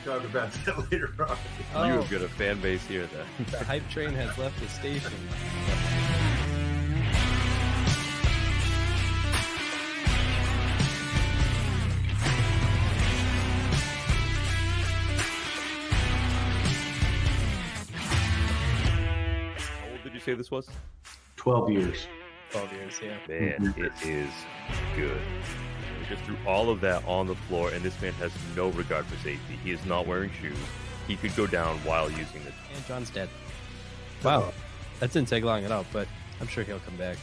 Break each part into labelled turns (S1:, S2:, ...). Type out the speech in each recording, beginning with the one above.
S1: talk about that later on.
S2: Oh.
S3: You have got a fan base here then.
S2: The hype train has left the station.
S3: How old did you say this was?
S1: 12 years.
S2: 12 years, yeah.
S3: Man, it is good. We just threw all of that on the floor, and this man has no regard for safety. He is not wearing shoes. He could go down while using it.
S2: And John's dead. Wow. That didn't take long at all, but I'm sure he'll come back.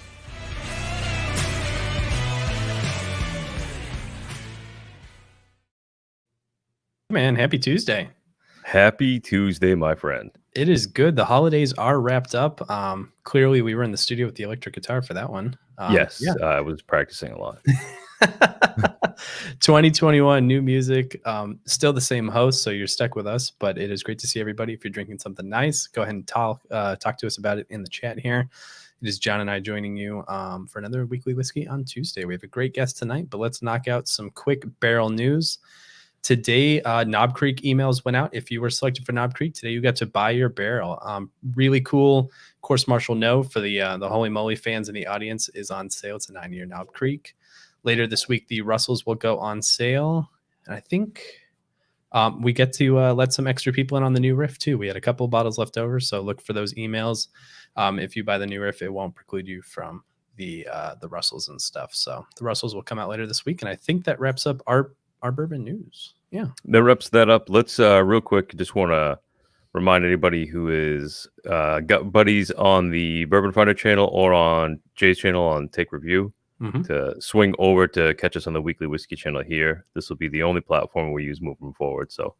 S2: Man, happy Tuesday.
S3: Happy Tuesday, my friend.
S2: It is good. The holidays are wrapped up. Clearly, we were in the studio with the electric guitar for that one.
S3: Yes, I was practicing a lot.
S2: 2021, new music. Still the same host, so you're stuck with us, but it is great to see everybody. If you're drinking something nice, go ahead and talk to us about it in the chat here. It is John and I joining you for another weekly whiskey on Tuesday. We have a great guest tonight, but let's knock out some quick barrel news. Today, Knob Creek emails went out. If you were selected for Knob Creek, today you got to buy your barrel. Really cool. Course Marshal No for the Holy Moly fans in the audience is on sale. It's a 9-year Knob Creek. Later this week, the Russells will go on sale. And I think we get to let some extra people in on the new riff too. We had a couple bottles left over, so look for those emails. If you buy the new riff, it won't preclude you from the Russells and stuff. So the Russells will come out later this week. And I think that wraps up our bourbon news. Yeah.
S3: That wraps that up. Let's real quick, just want to remind anybody who is got buddies on the Bourbon Finder channel or on Jay's channel on Take Review to swing over to catch us on the Weekly Whiskey channel here. This will be the only platform we use moving forward. So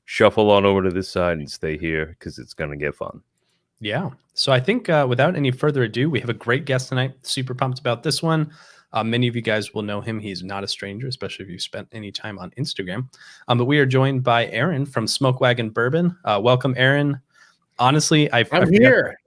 S3: shuffle on over to this side and stay here because it's going to get fun.
S2: Yeah. So I think without any further ado, we have a great guest tonight. Super pumped about this one. Many of you guys will know him. He's not a stranger, especially if you've spent any time on Instagram. But we are joined by Aaron from Wagon Bourbon. Welcome, Aaron. Honestly, I'm
S4: here.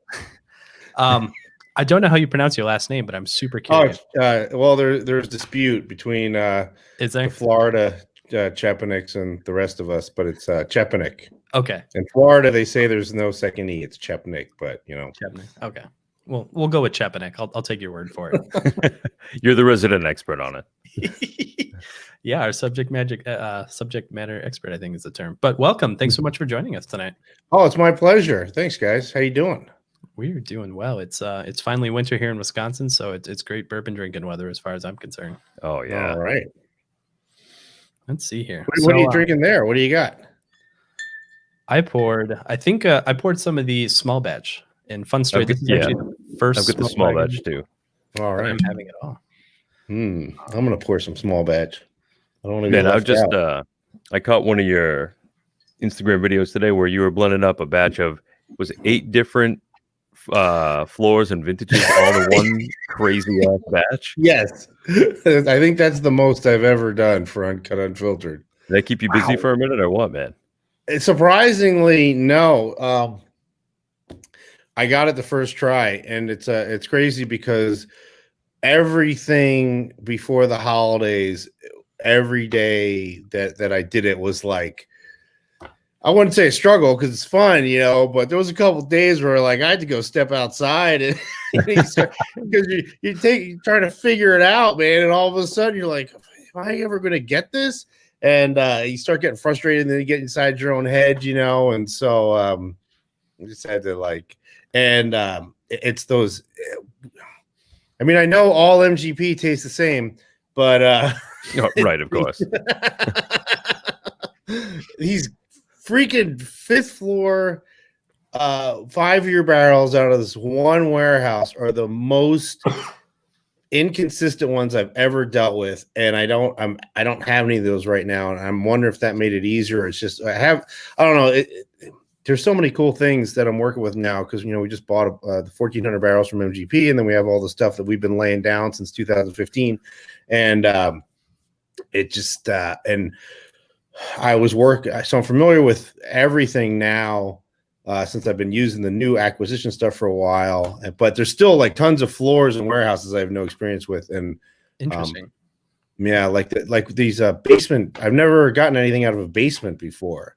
S2: I don't know how you pronounce your last name, but I'm super curious.
S4: Well, there's dispute between
S2: Is there?
S4: the Florida Chepeniks and the rest of us, but it's Chepenik.
S2: Okay.
S4: In Florida, they say there's no second E. It's Chepenik, but you know.
S2: Chepenik. Okay. Well, we'll go with Chepenik. I'll take your word for it.
S3: You're the resident expert on it.
S2: Yeah, our subject matter expert, I think is the term. But welcome. Thanks so much for joining us tonight.
S4: Oh, it's my pleasure. Thanks, guys. How you doing?
S2: We're doing well. It's finally winter here in Wisconsin, so it's great bourbon drinking weather as far as I'm concerned.
S3: Oh, yeah.
S4: All right.
S2: Let's see here.
S4: What are you drinking there? What do you got?
S2: I poured some of the small batch. And fun story, this is actually the first.
S3: I've got the small batch too.
S4: All right.
S2: I'm having it all.
S4: I'm gonna pour some small batch. I don't want to
S3: Man, I caught one of your Instagram videos today where you were blending up a batch of 8 different floors and vintages all in one crazy ass batch.
S4: Yes. I think that's the most I've ever done for Uncut Unfiltered.
S3: Did that keep you busy for a minute or what, man?
S4: Surprisingly, no. I got it the first try, and it's crazy because everything before the holidays, every day that I did it was like, I wouldn't say a struggle because it's fun, you know, but there was a couple of days where like I had to go step outside and because you're trying to figure it out, man, and all of a sudden you're like, am I ever going to get this? And you start getting frustrated, and then you get inside your own head, you know, and so I just had to like. And it's those. I mean, I know all MGP tastes the same, but
S3: right, of course.
S4: These freaking 5th floor 5-year barrels out of this one warehouse are the most inconsistent ones I've ever dealt with, and I don't have any of those right now, and I'm wondering if that made it easier. It's just I don't know. There's so many cool things that I'm working with now because, you know, we just bought the 1,400 barrels from MGP, and then we have all the stuff that we've been laying down since 2015. And it just and I was so I'm familiar with everything now since I've been using the new acquisition stuff for a while. But there's still like tons of floors and warehouses I have no experience with. And
S2: interesting.
S4: Yeah, like these basement. I've never gotten anything out of a basement before.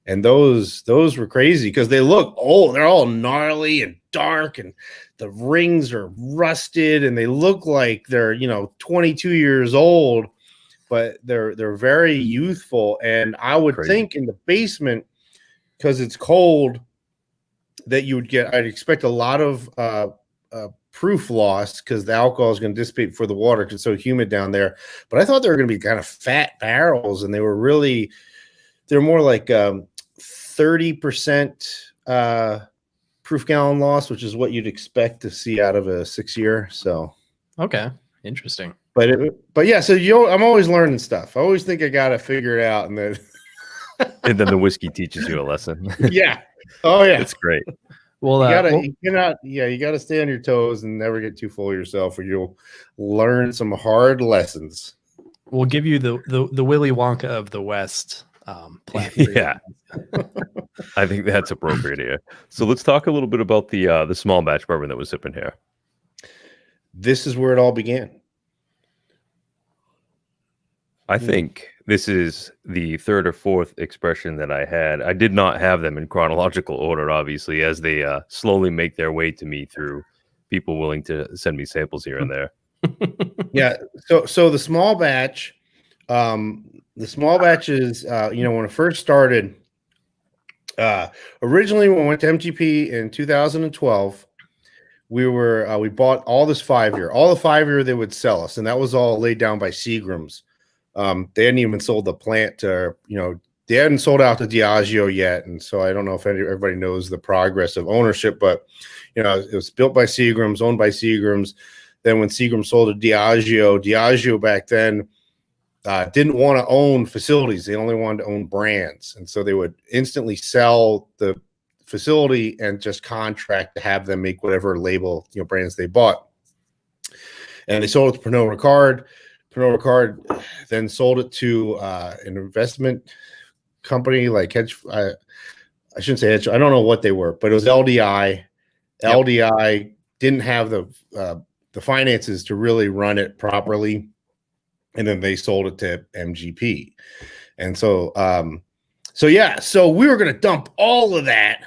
S4: And those were crazy because they look old. They're all gnarly and dark, and the rings are rusted, and they look like they're 22 years old, but they're very youthful. And I would think in the basement, because it's cold, that I'd expect a lot of proof loss because the alcohol is going to dissipate before the water because it's so humid down there. But I thought they were going to be kind of fat barrels, and they're more like 30% proof gallon loss, which is what you'd expect to see out of a 6-year. So
S2: okay, interesting.
S4: But yeah, so I'm always learning stuff. I always think I gotta figure it out, and then
S3: and then the whiskey teaches you a lesson.
S4: Yeah. Oh yeah,
S3: it's great.
S2: Well,
S4: you gotta stay on your toes and never get too full of yourself, or you'll learn some hard lessons.
S2: We'll give you the Willy Wonka of the West.
S3: Yeah, I think that's appropriate here. So let's talk a little bit about the small batch bourbon that was sipping here.
S4: This is where it all began.
S3: I think this is the third or fourth expression that I had. I did not have them in chronological order, obviously, as they slowly make their way to me through people willing to send me samples here and there.
S4: Yeah. So the small batch, is, when it first started, originally when we went to MGP in 2012, we bought all this 5-year, all the 5-year they would sell us. And that was all laid down by Seagram's. They hadn't even sold the plant to, they hadn't sold out to Diageo yet. And so I don't know if everybody knows the progress of ownership, but, it was built by Seagram's, owned by Seagram's. Then when Seagram's sold to Diageo back then didn't want to own facilities. They only wanted to own brands. And so they would instantly sell the facility and just contract to have them make whatever label, brands they bought. And they sold it to Pernod Ricard. Pernod Ricard then sold it to an investment company like hedge. I shouldn't say hedge. I don't know what they were, but it was LDI. Yep. LDI didn't have the finances to really run it properly, and then they sold it to MGP. And so, so we were going to dump all of that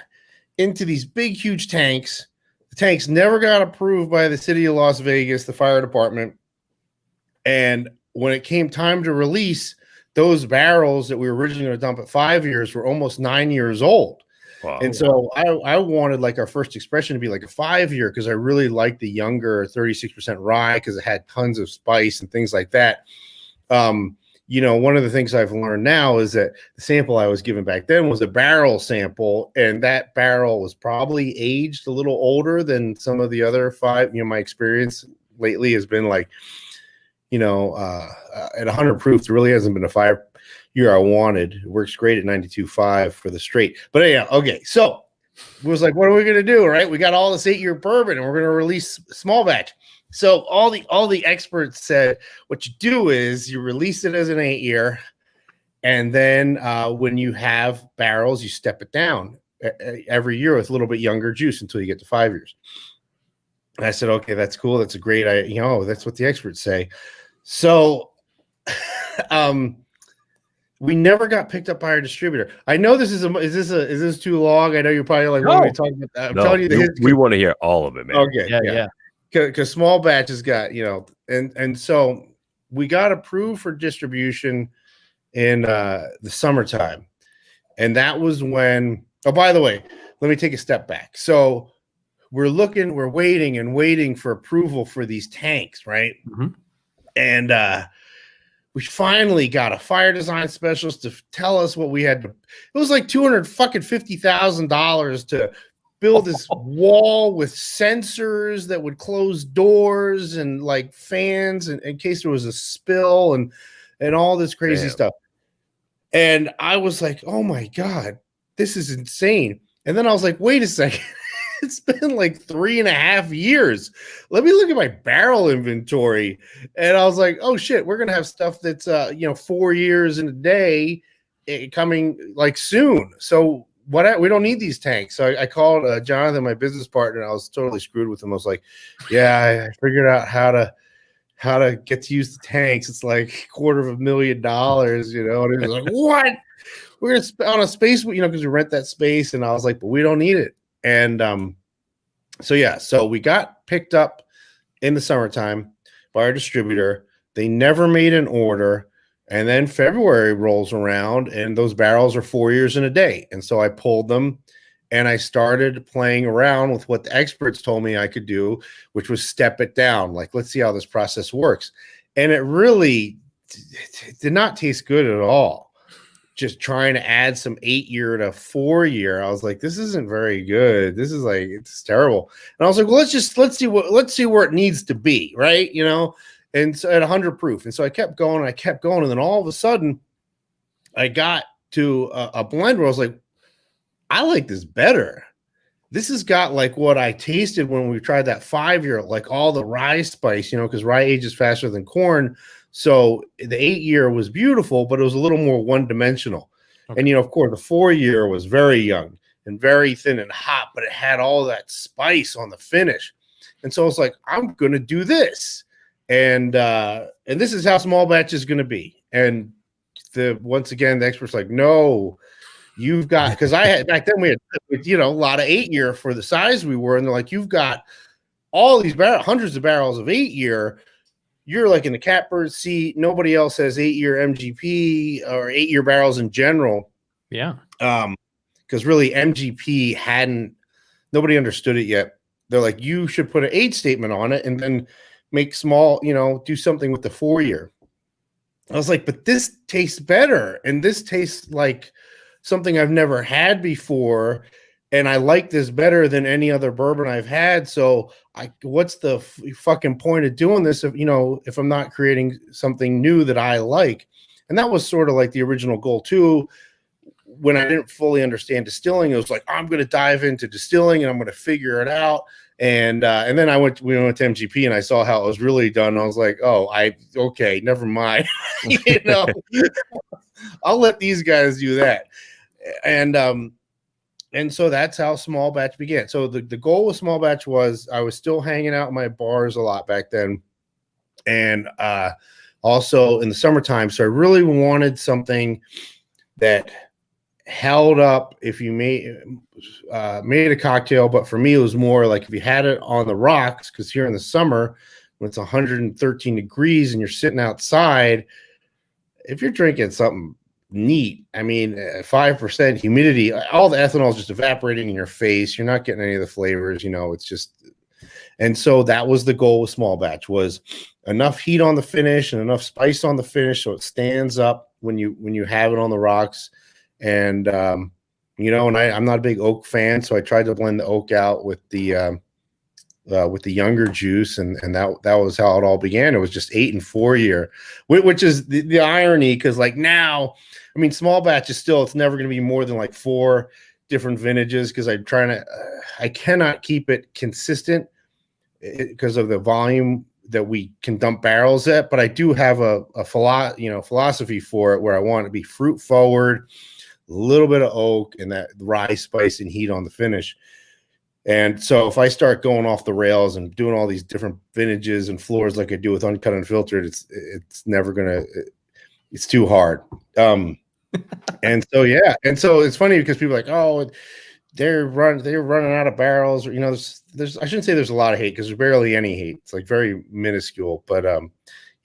S4: into these big, huge tanks. The tanks never got approved by the city of Las Vegas, the fire department. And when it came time to release, those barrels that we were originally going to dump at 5 years were almost 9 years old. Wow. And so I wanted like our first expression to be like a 5-year, because I really liked the younger 36% rye because it had tons of spice and things like that. One of the things I've learned now is that the sample I was given back then was a barrel sample, and that barrel was probably aged a little older than some of the other 5. My experience lately has been like, at 100 proof, there really hasn't been a 5-year I wanted. It works great at 92.5 for the straight. But yeah, okay. So it was like, what are we going to do? Right. We got all this 8-year bourbon and we're going to release small batch. So all the experts said, what you do is you release it as an 8-year. And then when you have barrels, you step it down every year with a little bit younger juice until you get to 5 years. And I said, okay, that's cool. That's a great idea. That's what the experts say. So, we never got picked up by our distributor. I know this is this too long? I know you're probably like, what are we talking about that? I'm telling you the history.
S3: We want to hear all of it, man.
S4: Okay. Yeah. Because small batch has got, and so we got approved for distribution in the summertime. And that was when, oh, by the way, let me take a step back. So we're waiting for approval for these tanks, right? Mm-hmm. And we finally got a fire design specialist to tell us what we had to. It was like $250,000 to build this wall with sensors that would close doors and like fans in case there was a spill and all this crazy stuff. And I was like, oh my God, this is insane. And then I was like, wait a second. It's been like 3.5 years. Let me look at my barrel inventory. And I was like, oh shit, we're going to have stuff that's, 4 years in a day coming like soon. So we don't need these tanks. So I called Jonathan, my business partner, and I was totally screwed with him. I was like, yeah, I figured out how how to get to use the tanks. It's like $250,000, you know. And it was like, what? We're on a space, you know, because we rent that space. And I was like, but we don't need it. And so we got picked up in the summertime by our distributor. They never made an order. And then February rolls around and those barrels are 4 years and a day. And so I pulled them and I started playing around with what the experts told me I could do, which was step it down. Like, let's see how this process works. And it really did not taste good at all. Just trying to add some 8-year to 4-year. I was like, this isn't very good. This is like, it's terrible. And I was like, well, let's see where it needs to be. Right. You know? And so at 100 proof. And so I kept going. And then all of a sudden I got to a blend where I was like, I like this better. This has got like what I tasted when we tried that 5-year, like all the rye spice, you know, because rye ages faster than corn. So the 8-year was beautiful, but it was a little more one-dimensional. Okay. And, you know, of course, the 4-year was very young and very thin and hot, but it had all that spice on the finish. And so I was like, I'm going to do this. And this is how small batch is going to be. And once again, the expert's like, no, you've got, because I had back then we had, you know, a lot of 8-year for the size we were. And they're like, you've got all these hundreds of barrels of 8-year. You're like in the catbird seat. Nobody else has 8-year MGP or 8-year barrels in general.
S2: Yeah.
S4: Because really MGP nobody understood it yet. They're like, you should put an age statement on it and then make small, you know, do something with the 4-year. I was like, but this tastes better. And this tastes like something I've never had before. And I like this better than any other bourbon I've had. So what's the fucking point of doing this if, you know, if I'm not creating something new that I like? And that was sort of like the original goal too. When I didn't fully understand distilling, it was like, I'm going to dive into distilling and I'm going to figure it out. And then we went to MGP and I saw how it was really done. I was like, okay, never mind. You know, I'll let these guys do that. And so that's how small batch began. So the goal with small batch was I was still hanging out in my bars a lot back then. And also in the summertime. So I really wanted something that held up if you made a cocktail, but for me it was more like if you had it on the rocks, because here in the summer when it's 113 degrees and you're sitting outside, if you're drinking something neat, I mean 5% humidity, all the ethanol is just evaporating in your face, you're not getting any of the flavors, you know, it's just. And so that was the goal with small batch, was enough heat on the finish and enough spice on the finish so it stands up when you have it on the rocks. And you know, and I'm not a big oak fan, so I tried to blend the oak out with the younger juice, and that was how it all began. It was just 8 and 4-year, which is the irony, because like now, I mean, small batch is still, it's never going to be more than like 4 different vintages, because I cannot keep it consistent because of the volume that we can dump barrels at. But I do have a philosophy for it where I want it to be fruit forward, a little bit of oak, and that rye spice and heat on the finish. And so if I start going off the rails and doing all these different vintages and floors like I do with Uncut Unfiltered, it's never gonna, it's too hard. And so yeah, and so it's funny because people are like, oh, they're running out of barrels, or, you know, there's I shouldn't say there's a lot of hate, because there's barely any hate. It's like very minuscule. But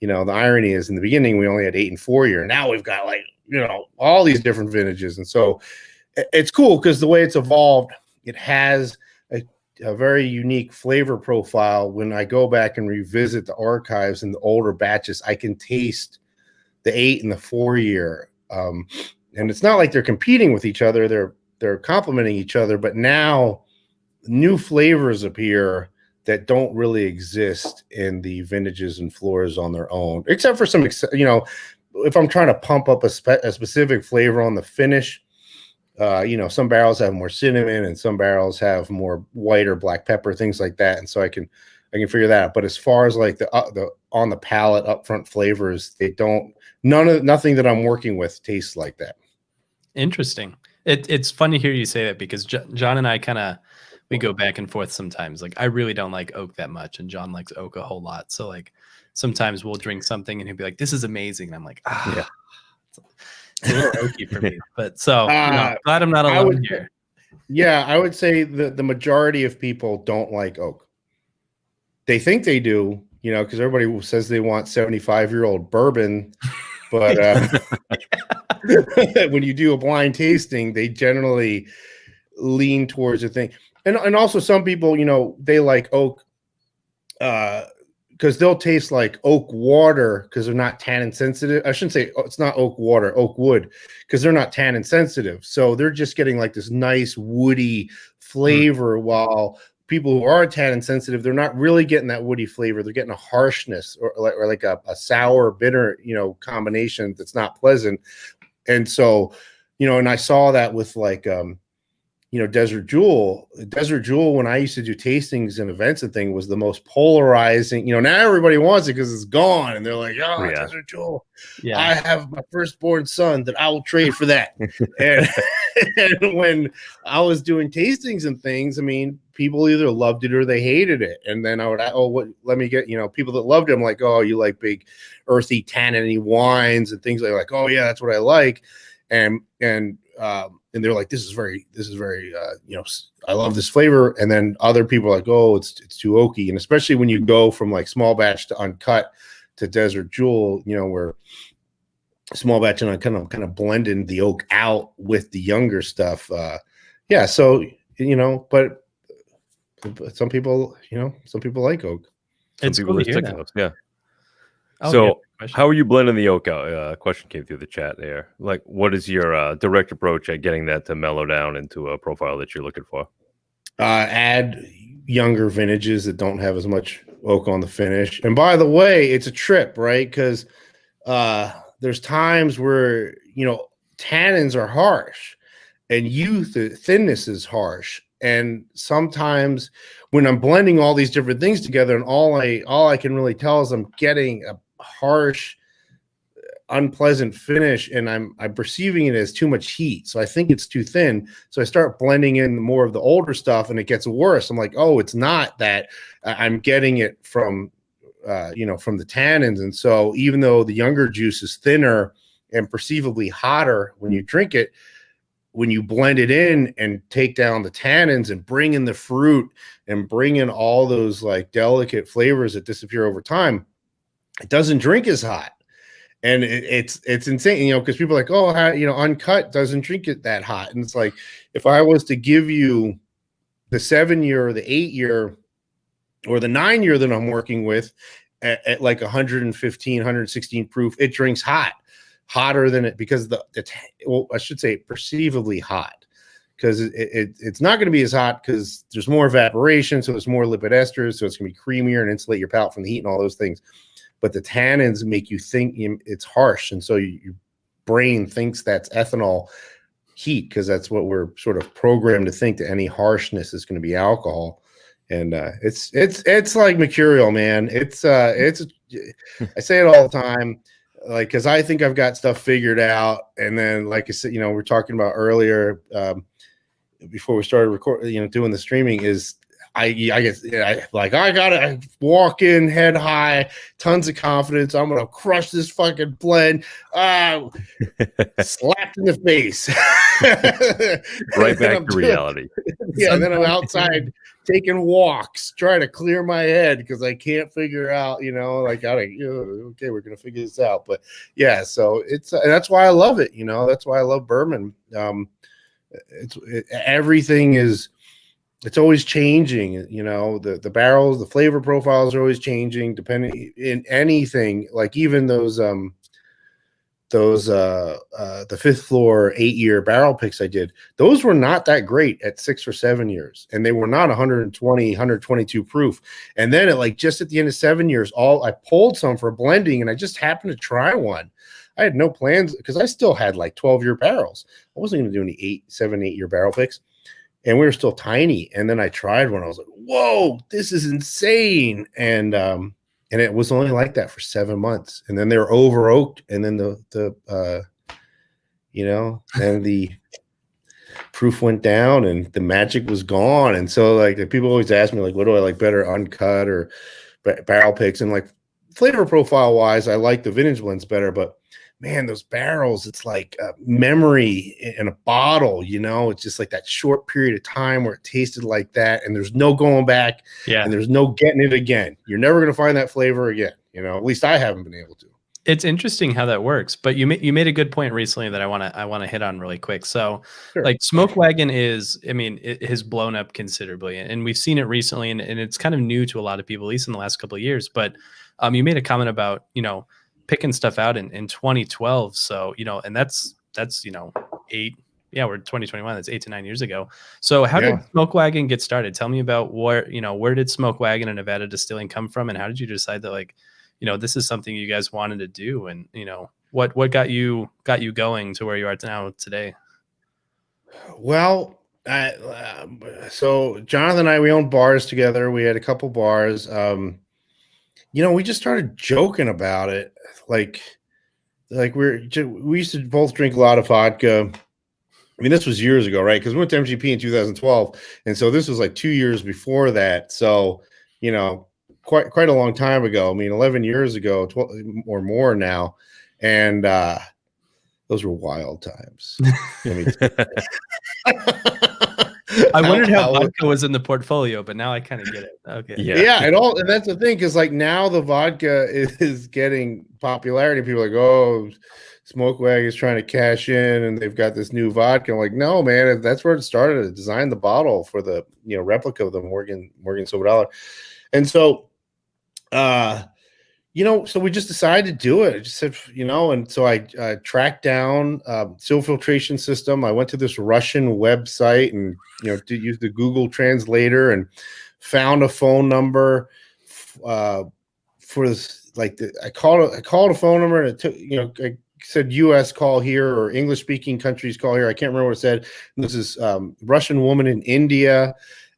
S4: you know, the irony is in the beginning we only had 8 and 4-year. Now we've got, like, you know, all these different vintages. And so it's cool because the way it's evolved, it has a very unique flavor profile. When I go back and revisit the archives and the older batches, I can taste the 8 and the 4-year. And it's not like they're competing with each other. They're complementing each other, but now new flavors appear that don't really exist in the vintages and floors on their own, except for some, you know, if I'm trying to pump up a specific flavor on the finish, you know, some barrels have more cinnamon and some barrels have more white or black pepper, things like that. And so I can figure that out. But as far as like the on the palate upfront flavors, nothing that I'm working with tastes like that.
S2: Interesting. It's funny to hear you say that, because John and I we go back and forth sometimes. Like, I really don't like oak that much, and John likes oak a whole lot. So like sometimes we'll drink something and he'll be like, "This is amazing," and I'm like,
S3: Yeah.
S2: it's a little oaky for me. But so glad I'm not alone here.
S4: Yeah, I would say the majority of people don't like oak. They think they do, because everybody says they want 75-year-old bourbon, but when you do a blind tasting, they generally lean towards a thing. And also some people, they like oak because they'll taste like oak water because they're not tannin sensitive. I shouldn't say it's not oak water, oak wood, because they're not tannin sensitive. So they're just getting like this nice woody flavor, while people who are tannin sensitive, they're not really getting that woody flavor. They're getting a harshness or like a sour, bitter, combination that's not pleasant. And so, and I saw that with like, Desert Jewel. Desert Jewel, when I used to do tastings and events and thing, was the most polarizing. Now everybody wants it because it's gone, and they're like, "Oh, yeah. Desert Jewel! Yeah. I have my firstborn son that I will trade for that." and when I was doing tastings and things, I mean, people either loved it or they hated it. And then I would, let me get, people that loved it. I'm like, "Oh, you like big, earthy, tanniny wines and things like, oh yeah, that's what I like." And they're like, this is very, I love this flavor. And then other people are like, oh, it's too oaky. And especially when you go from like small batch to uncut to Desert Jewel, where small batch and uncut kind of blending the oak out with the younger stuff. Yeah. So, but some people like oak.
S2: It's cool to hear that.
S3: Yeah.
S2: Oh,
S3: so how are you blending the oak out? Question came through the chat there. Like, what is your direct approach at getting that to mellow down into a profile that you're looking for?
S4: Add younger vintages that don't have as much oak on the finish. And by the way, it's a trip, right? Because there's times where, tannins are harsh and thinness is harsh. And sometimes when I'm blending all these different things together, and all I can really tell is I'm getting a harsh, unpleasant finish, and I'm perceiving it as too much heat. So I think it's too thin. So I start blending in more of the older stuff, and it gets worse. I'm like, oh, it's not that. I'm getting it from from the tannins. And so even though the younger juice is thinner and perceivably hotter when you drink it, when you blend it in and take down the tannins and bring in the fruit and bring in all those like delicate flavors that disappear over time, it doesn't drink as hot. And it's insane, because people are like, oh, uncut doesn't drink it that hot. And it's like, if I was to give you the 7-year or the 8-year or the 9-year that I'm working with at like 115, 116 proof, it drinks hotter than it, because I should say perceivably hot, because it's not going to be as hot because there's more evaporation. So there's more lipid esters. So it's going to be creamier and insulate your palate from the heat and all those things. But the tannins make you think it's harsh. And so your brain thinks that's ethanol heat, because that's what we're sort of programmed to think, that any harshness is going to be alcohol. And it's like mercurial, man. I say it all the time, like, because I think I've got stuff figured out. And then, like I said, we're talking about earlier before we started recording, doing the streaming, is I gotta walk in head high, tons of confidence. I'm gonna crush this fucking blend. Slapped in the face.
S3: Right back to reality.
S4: Yeah, and then I'm outside taking walks, trying to clear my head because I can't figure out, okay, we're gonna figure this out. But yeah, so that's why I love it. That's why I love bourbon. Everything is. It's always changing, the barrels, the flavor profiles are always changing, depending in anything. Like even those the fifth floor 8-year barrel picks I did, those were not that great at 6 or 7 years, and they were not 120, 122 proof. And then just at the end of 7 years, I pulled some for blending, and I just happened to try one. I had no plans because I still had like 12-year barrels. I wasn't going to do any 7, 8-year barrel picks. And we were still tiny. And then I tried one. I was like, whoa, this is insane. And it was only like that for 7 months. And then they were over oaked. And then then the proof went down and the magic was gone. And so people always ask me, like, what do I like better, uncut or barrel picks? And like, flavor profile wise, I like the vintage blends better, but man, those barrels, it's like a memory in a bottle, it's just like that short period of time where it tasted like that. And there's no going back and there's no getting it again. You're never going to find that flavor again. At least I haven't been able to.
S2: It's interesting how that works, but you made a good point recently that I want to hit on really quick. So, like Smoke Wagon it has blown up considerably, and we've seen it recently, and it's kind of new to a lot of people, at least in the last couple of years. But you made a comment about picking stuff out in 2012. So and that's we're 2021. That's 8 to 9 years ago. So how did Smoke Wagon get started? Tell me about where did Smoke Wagon and Nevada Distilling come from, and how did you decide that this is something you guys wanted to do, and what got you going to where you are now today?
S4: Well, so Jonathan and I, we owned bars together. We had a couple bars. We just started joking about it. Like we used to both drink a lot of vodka. I mean, this was years ago, right? Because we went to MGP in 2012, and so this was like 2 years before that. So quite a long time ago. I mean, 11 years ago, 12 or more now. And those were wild times.
S2: I wondered how vodka was in the portfolio, but now I kind of get it. Okay.
S4: Yeah. And that's the thing, because now the vodka is getting popularity. People are like, oh, Smoke Wagon is trying to cash in and they've got this new vodka. I'm like, no, man, that's where it started. I designed the bottle for the replica of the Morgan Silver Dollar. And so so we just decided to do it. I just said, and so I tracked down seal filtration system. I went to this Russian website and, to use the Google translator and found a phone number for this. I called a phone number and it took, I said US call here or English speaking countries call here. I can't remember what it said. And this is Russian woman in India.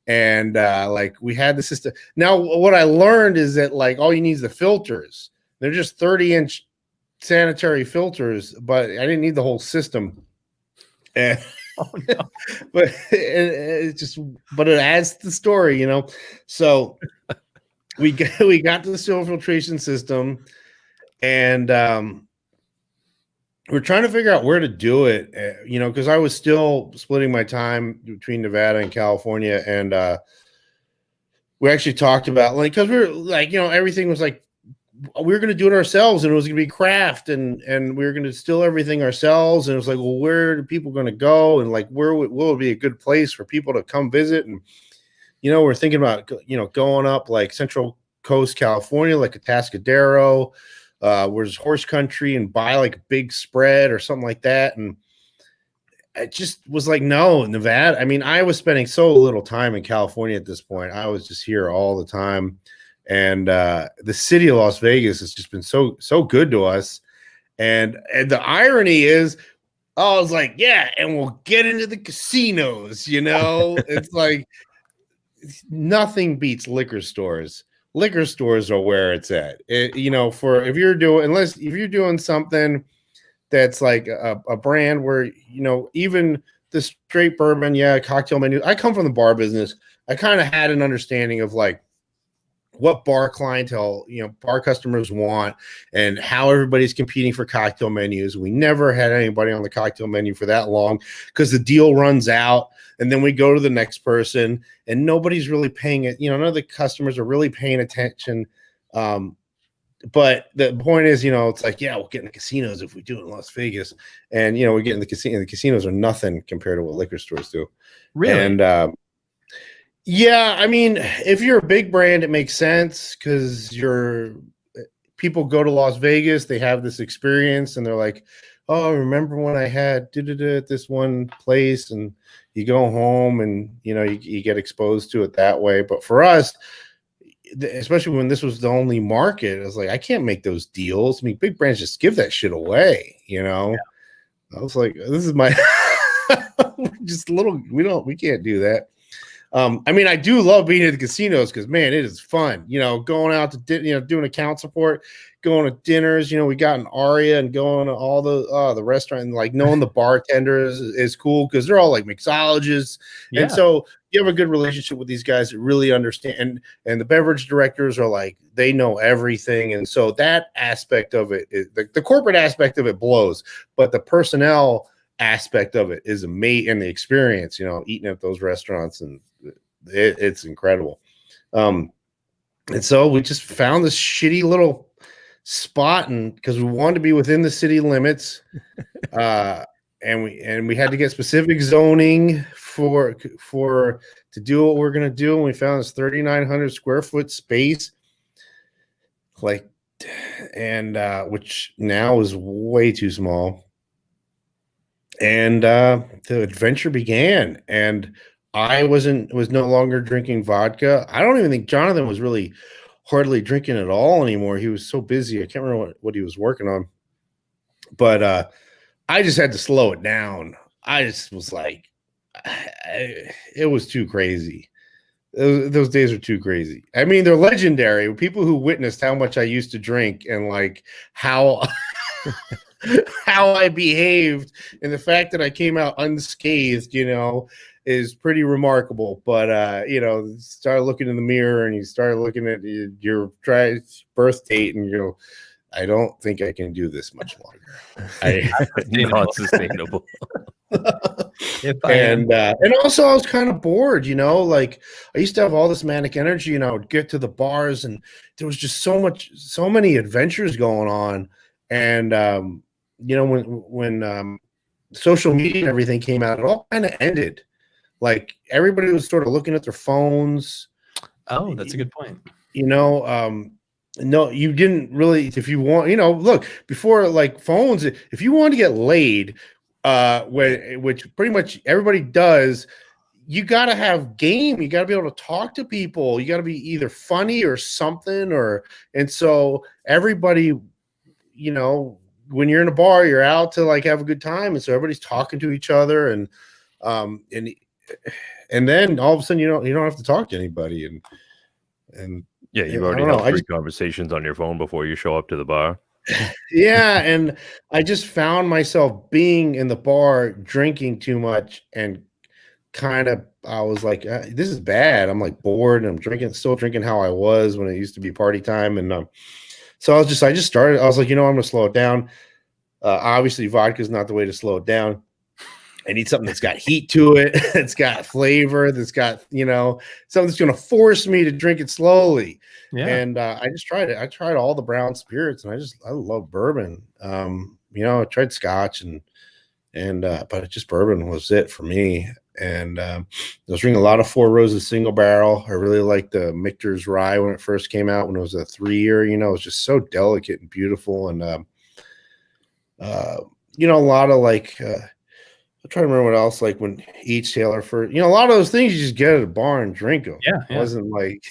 S4: And we had the system. Now, what I learned is that all you need is the filters. They're just 30-inch sanitary filters, but I didn't need the whole system. And, but it adds to the story, So we got to the seal filtration system, and we're trying to figure out where to do it, because I was still splitting my time between Nevada and California. And we actually talked about because we were everything was we were going to do it ourselves, and it was going to be craft, and we were going to distill everything ourselves. And it was like, well, where are people going to go? And where would be a good place for people to come visit? And, we're thinking about, going up Central Coast, California, Atascadero, where's horse country, and buy a big spread or something like that. And it just was no, Nevada. I mean, I was spending so little time in California at this point. I was just here all the time. And the city of Las Vegas has just been so good to us. And the irony is, I was like, yeah, and we'll get into the casinos, it's nothing beats liquor stores. Liquor stores are where it's at. If you're doing something that's a brand where, even the straight bourbon, cocktail menu. I come from the bar business. I kind of had an understanding of what bar clientele, bar customers want and how everybody's competing for cocktail menus. We never had anybody on the cocktail menu for that long because the deal runs out. And then we go to the next person and nobody's really paying it. None of the customers are really paying attention. But the point is, it's we'll get in the casinos if we do it in Las Vegas. And, we get in the casino. The casinos are nothing compared to what liquor stores do.
S2: Really?
S4: And, yeah, I mean, if you're a big brand, it makes sense because people go to Las Vegas, they have this experience, and they're like, "Oh, remember when I had at this one place?" And you go home, and you get exposed to it that way. But for us, especially when this was the only market, I was like, I can't make those deals. I mean, big brands just give that shit away, Yeah. I was like, this is my just little. We can't do that. I mean, I do love being at the casinos because, man, it is fun. You know, going out to doing account support, going to dinners. You know, we got an Aria and going to all the restaurant, and like knowing the bartenders is cool because they're all like mixologists, and so you have a good relationship with these guys that really understand. And the beverage directors are like, they know everything, and so that aspect of it, the corporate aspect of it blows, but the personnel aspect of it is amazing, and the experience, you know, eating at those restaurants, and it's incredible. And so we just found this shitty little spot, and because we wanted to be within the city limits, and we had to get specific zoning for to do what we're gonna do, and we found this 3,900 square foot space, like, and which now is way too small. And the adventure began, and I was no longer drinking vodka. I don't even think Jonathan was really hardly drinking at all anymore. He was so busy. I can't remember what he was working on. But I just had to slow it down. I just was like, it was too crazy. Those days are too crazy. I mean, they're legendary. People who witnessed how much I used to drink and like how how I behaved, and the fact that I came out unscathed, you know, is pretty remarkable. But you know, start looking in the mirror and you start looking at your birth date, and you go, I don't think I can do this much longer.
S3: Not sustainable.
S4: And also I was kind of bored, you know, like I used to have all this manic energy, and I would get to the bars, and there was just so many adventures going on. And you know, when social media and everything came out, it all kind of ended. Like everybody was sort of looking at their phones.
S2: Oh, that's a good point.
S4: You know, no, you didn't really. If you want, you know, look, before like phones, if you want to get laid, which pretty much everybody does, you got to have game. You got to be able to talk to people. You got to be either funny or something, and so everybody, you know, when you're in a bar, you're out to like have a good time, and so everybody's talking to each other, and then all of a sudden you don't have to talk to anybody, and
S3: yeah, you've already had 3 conversations on your phone before you show up to the bar.
S4: Yeah, and I just found myself being in the bar drinking too much, and kind of I was like, this is bad. I'm like bored, and I'm still drinking how I was when it used to be party time, and so I just started. I was like, you know, I'm gonna slow it down. Obviously, vodka is not the way to slow it down. I need something that's got heat to it, that's got flavor, that's got, you know, something that's gonna force me to drink it slowly. Yeah. And I just tried it. I tried all the brown spirits, and I love bourbon. You know, I tried Scotch but just bourbon was it for me. And I was drinking a lot of Four Roses single barrel. I really liked the Michter's rye when it first came out, when it was a 3-year. You know, it was just so delicate and beautiful. And you know, a lot of like I'm trying to remember what else, like when each Taylor for, you know, a lot of those things you just get at a bar and drink them.
S2: Yeah.
S4: It wasn't like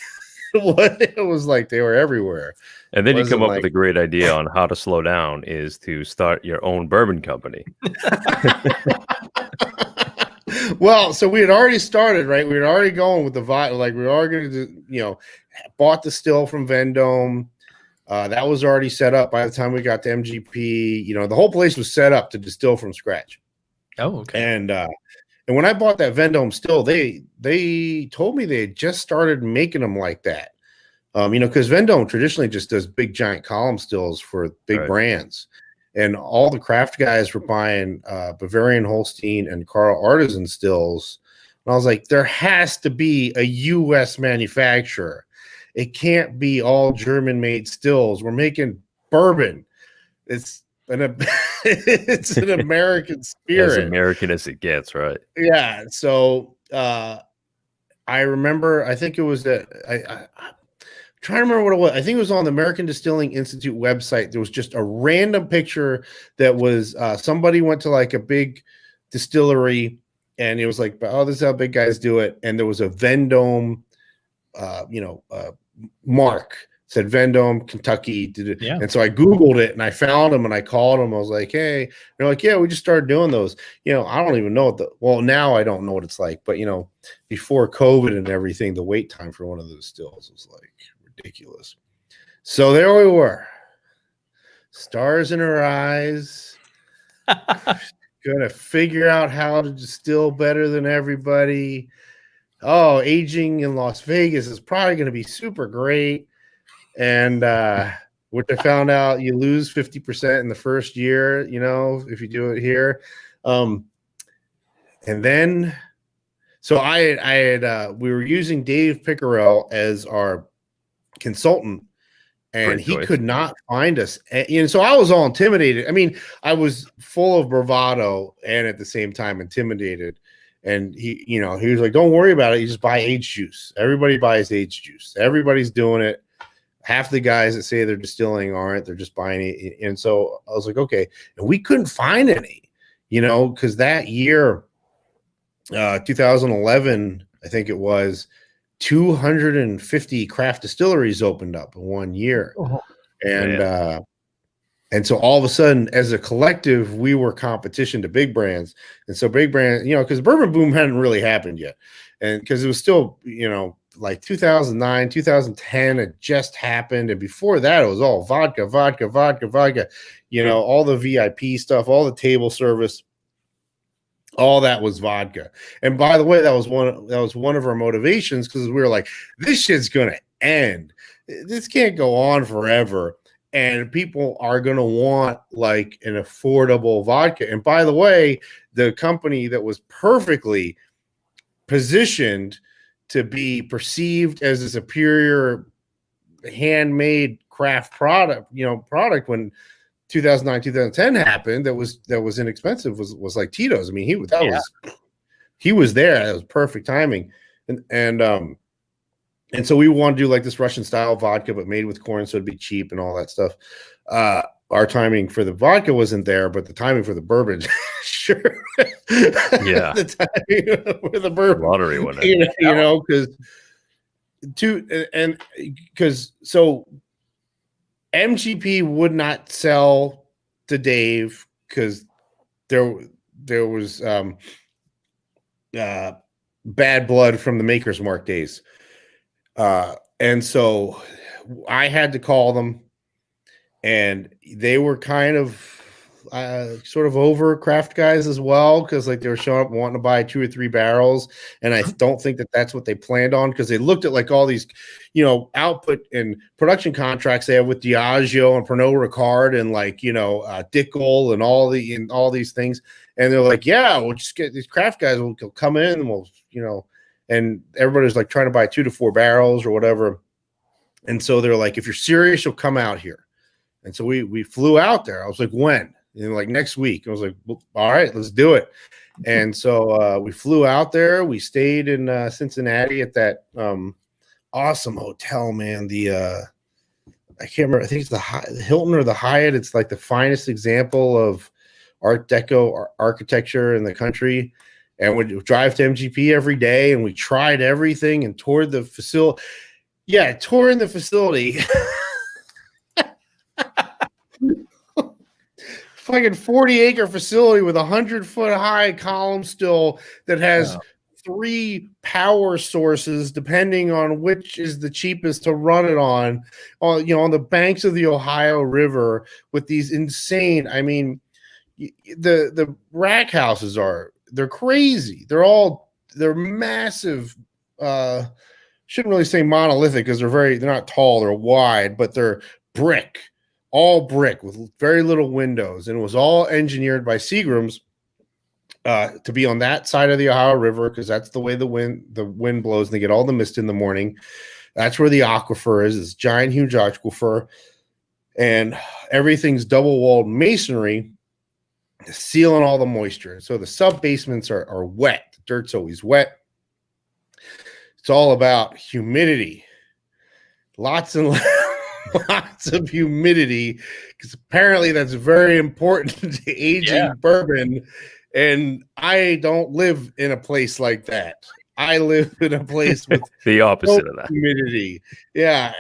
S4: what it was like they were everywhere.
S3: And then you come up with a great idea on how to slow down is to start your own bourbon company.
S4: Well, so we had already started, right? We were already going with the vodka, like we were already going to do, you know, bought the still from Vendome. That was already set up by the time we got to MGP. You know, the whole place was set up to distill from scratch.
S2: Oh, okay.
S4: And when I bought that Vendome still, they told me they had just started making them like that. You know, because Vendome traditionally just does big giant column stills for big brands. And all the craft guys were buying Bavarian Holstein and Carl Artisan stills. And I was like, there has to be a U.S. manufacturer. It can't be all German-made stills. We're making bourbon. It's an American spirit.
S3: As American as it gets, right?
S4: Yeah. So I remember, I think it was that I'm trying to remember what it was. I think it was on the American Distilling Institute website. There was just a random picture that was somebody went to like a big distillery, and it was like, oh, this is how big guys do it. And there was a Vendome, mark said Vendome, Kentucky.
S2: Yeah.
S4: And so I Googled it and I found them and I called them. I was like, hey, they're like, yeah, we just started doing those. I don't even know well, now I don't know what it's like, but before COVID and everything, the wait time for one of those stills was like ridiculous. So there we were, stars in our eyes, gonna figure out how to distill better than everybody. Oh, aging in Las Vegas is probably going to be super great. And which I found out you lose 50% in the first year, if you do it here. And then, so I had we were using Dave Pickerel as our consultant, and he could not find us. And so I was all intimidated. I mean, I was full of bravado and at the same time intimidated. And he was like, don't worry about it. You just buy aged juice. Everybody buys aged juice. Everybody's doing it. Half the guys that say they're distilling aren't. They're just buying it. And so I was like, okay. And we couldn't find any, because that year, 2011, I think it was, 250 craft distilleries opened up in 1 year. Oh, and so all of a sudden, as a collective, we were competition to big brands. And so big brands, because bourbon boom hadn't really happened yet. And because it was still, like 2009, 2010, it just happened. And before that, it was all vodka, all the VIP stuff, all the table service, all that was vodka. And by the way, that was one of our motivations, because we were like, this shit's going to end. This can't go on forever. And people are going to want like an affordable vodka. And by the way, the company that was perfectly positioned to be perceived as a superior handmade craft product when 2009, 2010 happened, that was inexpensive was like Tito's. I mean, he was there. That was perfect timing. And so we want to do like this Russian style vodka, but made with corn, so it'd be cheap and all that stuff. Our timing for the vodka wasn't there, but the timing for the bourbon, sure.
S3: Yeah.
S4: The timing for the bourbon
S3: lottery winner.
S4: Because so MGP would not sell to Dave because there was bad blood from the Maker's Mark days. And so I had to call them, and they were kind of sort of over craft guys as well, because like they were showing up wanting to buy 2 or 3 barrels, and I don't think that that's what they planned on, because they looked at like all these output and production contracts they have with Diageo and Pernod Ricard and like Dickel and all these things, and they're like, yeah, we'll just get these craft guys will come in and we'll and everybody's like trying to buy 2 to 4 barrels or whatever. And so they're like, if you're serious, you'll come out here. And so we flew out there. I was like, when? And like, next week. I was like, well, all right, let's do it. And so we flew out there. We stayed in Cincinnati at that awesome hotel, man. I can't remember. I think it's the Hilton or the Hyatt. It's like the finest example of Art Deco architecture in the country. And we drive to MGP every day, and we tried everything and toured the facility. Yeah, touring the facility. Fucking 40-acre facility with 100-foot high column still that has 3 power sources, depending on which is the cheapest to run it on the banks of the Ohio River, with these insane. I mean, the rack houses they're crazy. They're massive. Shouldn't really say monolithic, because they're not tall, they're wide, but they're all brick with very little windows. And it was all engineered by Seagram's to be on that side of the Ohio River, because that's the way the wind blows, and they get all the mist in the morning. That's where the aquifer is, this giant, huge aquifer. And everything's double-walled masonry, sealing all the moisture. So the sub basements are wet. The dirt's always wet. It's all about humidity. Lots and lots of humidity, because apparently that's very important to aging bourbon. And I don't live in a place like that. I live in a place with
S3: the opposite of that.
S4: humidity. Yeah.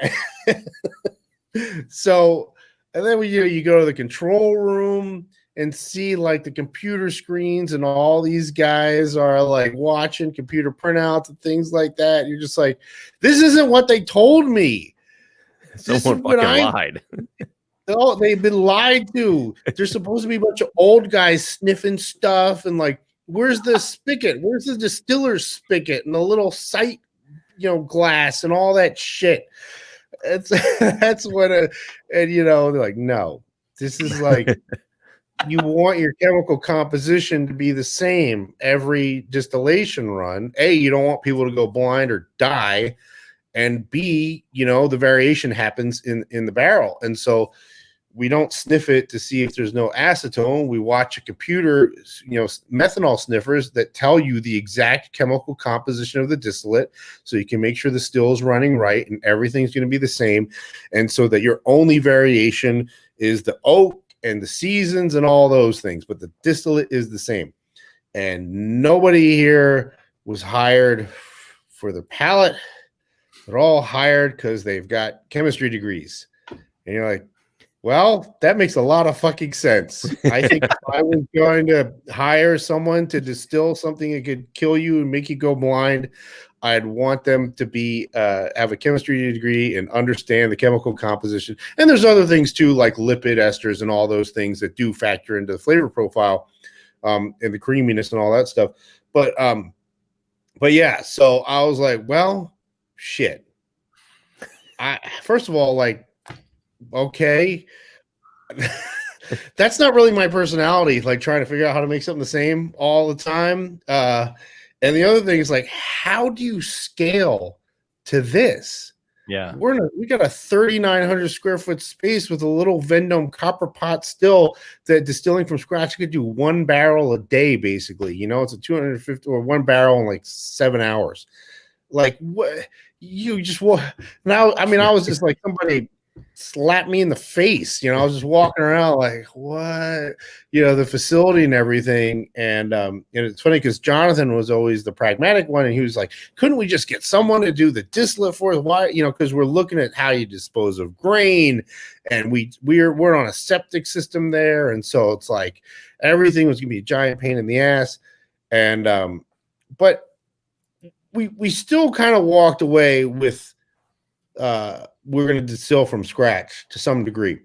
S4: So, and then you go to the control room and see like the computer screens, and all these guys are like watching computer printouts and things like that. You're just like, this isn't what they told me.
S3: Someone fucking lied.
S4: Oh, they've been lied to. There's supposed to be a bunch of old guys sniffing stuff and like, where's the spigot? Where's the distiller's spigot and the little sight, glass and all that shit? That's what and they're like, no, this is like, you want your chemical composition to be the same every distillation run. A, you don't want people to go blind or die, and B, the variation happens in the barrel, and so we don't sniff it to see if there's no acetone. We watch a computer, methanol sniffers that tell you the exact chemical composition of the distillate, so you can make sure the still is running right and everything's going to be the same, and so that your only variation is the oak and the seasons and all those things, but the distillate is the same. And nobody here was hired for their palate. They're all hired because they've got chemistry degrees. And you're like, well, that makes a lot of fucking sense. I think if I was going to hire someone to distill something that could kill you and make you go blind, I'd want them to be have a chemistry degree and understand the chemical composition. And there's other things too, like lipid esters and all those things that do factor into the flavor profile and the creaminess and all that stuff. But yeah, so I was like, well, shit. First of all, like, okay, that's not really my personality, like trying to figure out how to make something the same all the time. And the other thing is like, how do you scale to this?
S2: Yeah,
S4: we got a 3,900 square foot space with a little Vendome copper pot still that distilling from scratch could do 1 barrel a day, basically. It's a 250 or 1 barrel in like 7 hours. Like, what you just now? I mean, I was just like, somebody slapped me in the face. I was just walking around like, what? The facility and everything. And it's funny because Jonathan was always the pragmatic one, and he was like, couldn't we just get someone to do the distillate for us? Why? Because we're looking at how you dispose of grain, and we're on a septic system there, and so it's like everything was gonna be a giant pain in the ass. And but we still kind of walked away with we're going to distill from scratch to some degree.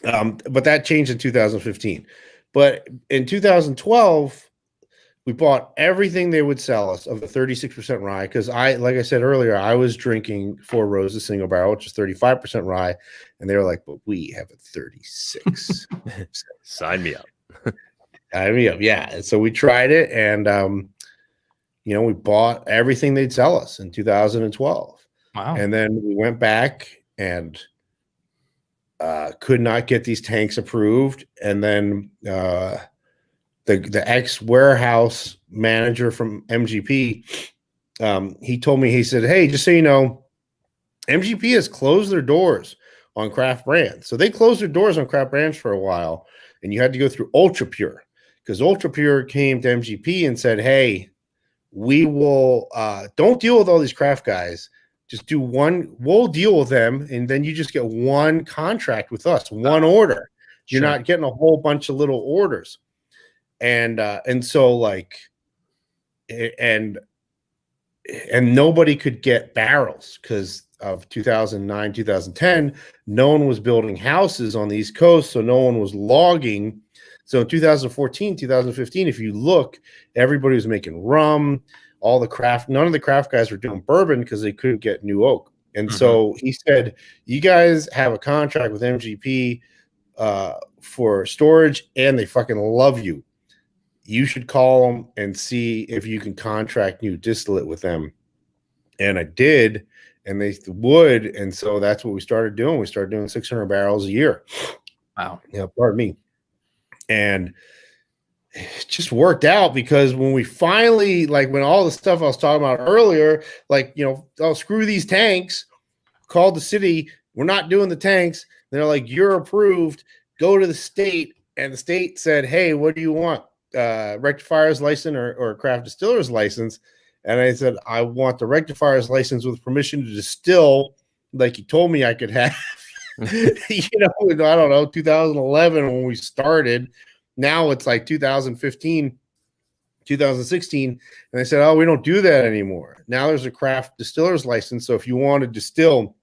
S4: But that changed in 2015. But in 2012, we bought everything they would sell us of the 36% rye, because like I said earlier, I was drinking Four Roses single barrel, which is 35% rye, and they were like, but we have a 36.
S3: Sign me up.
S4: Sign me up, yeah. And so we tried it, and we bought everything they'd sell us in 2012.
S2: Wow.
S4: And then we went back and could not get these tanks approved. And then the ex-warehouse manager from MGP, he told me, he said, hey, just so you know, MGP has closed their doors on craft brands. So they closed their doors on craft brands for a while, and you had to go through Ultra Pure, because Ultra Pure came to MGP and said, hey, we will don't deal with all these craft guys. Just do one, we'll deal with them, and then you just get one contract with us, one order. You're not getting a whole bunch of little orders. And so like, and nobody could get barrels because of 2009, 2010. No one was building houses on the East Coast, so no one was logging. So in 2014, 2015, if you look, everybody was making rum. None of the craft guys were doing bourbon because they couldn't get new oak. And so he said, you guys have a contract with MGP for storage, and they fucking love you. You should call them and see if you can contract new distillate with them. And I did, and they would. And so that's what we started doing. We started doing 600 barrels a year.
S2: Wow.
S4: Yeah, pardon me. And it just worked out, because when we finally, like, when all the stuff I was talking about earlier, like, oh, screw these tanks, called the city, we're not doing the tanks. They're like, you're approved, go to the state. And the state said, hey, what do you want? Rectifier's license or craft distiller's license? And I said, I want the rectifier's license with permission to distill, like you told me I could have. You know, I don't know, 2011 when we started. Now it's like 2015, 2016. And they said, oh, we don't do that anymore. Now there's a craft distiller's license. So if you want to distill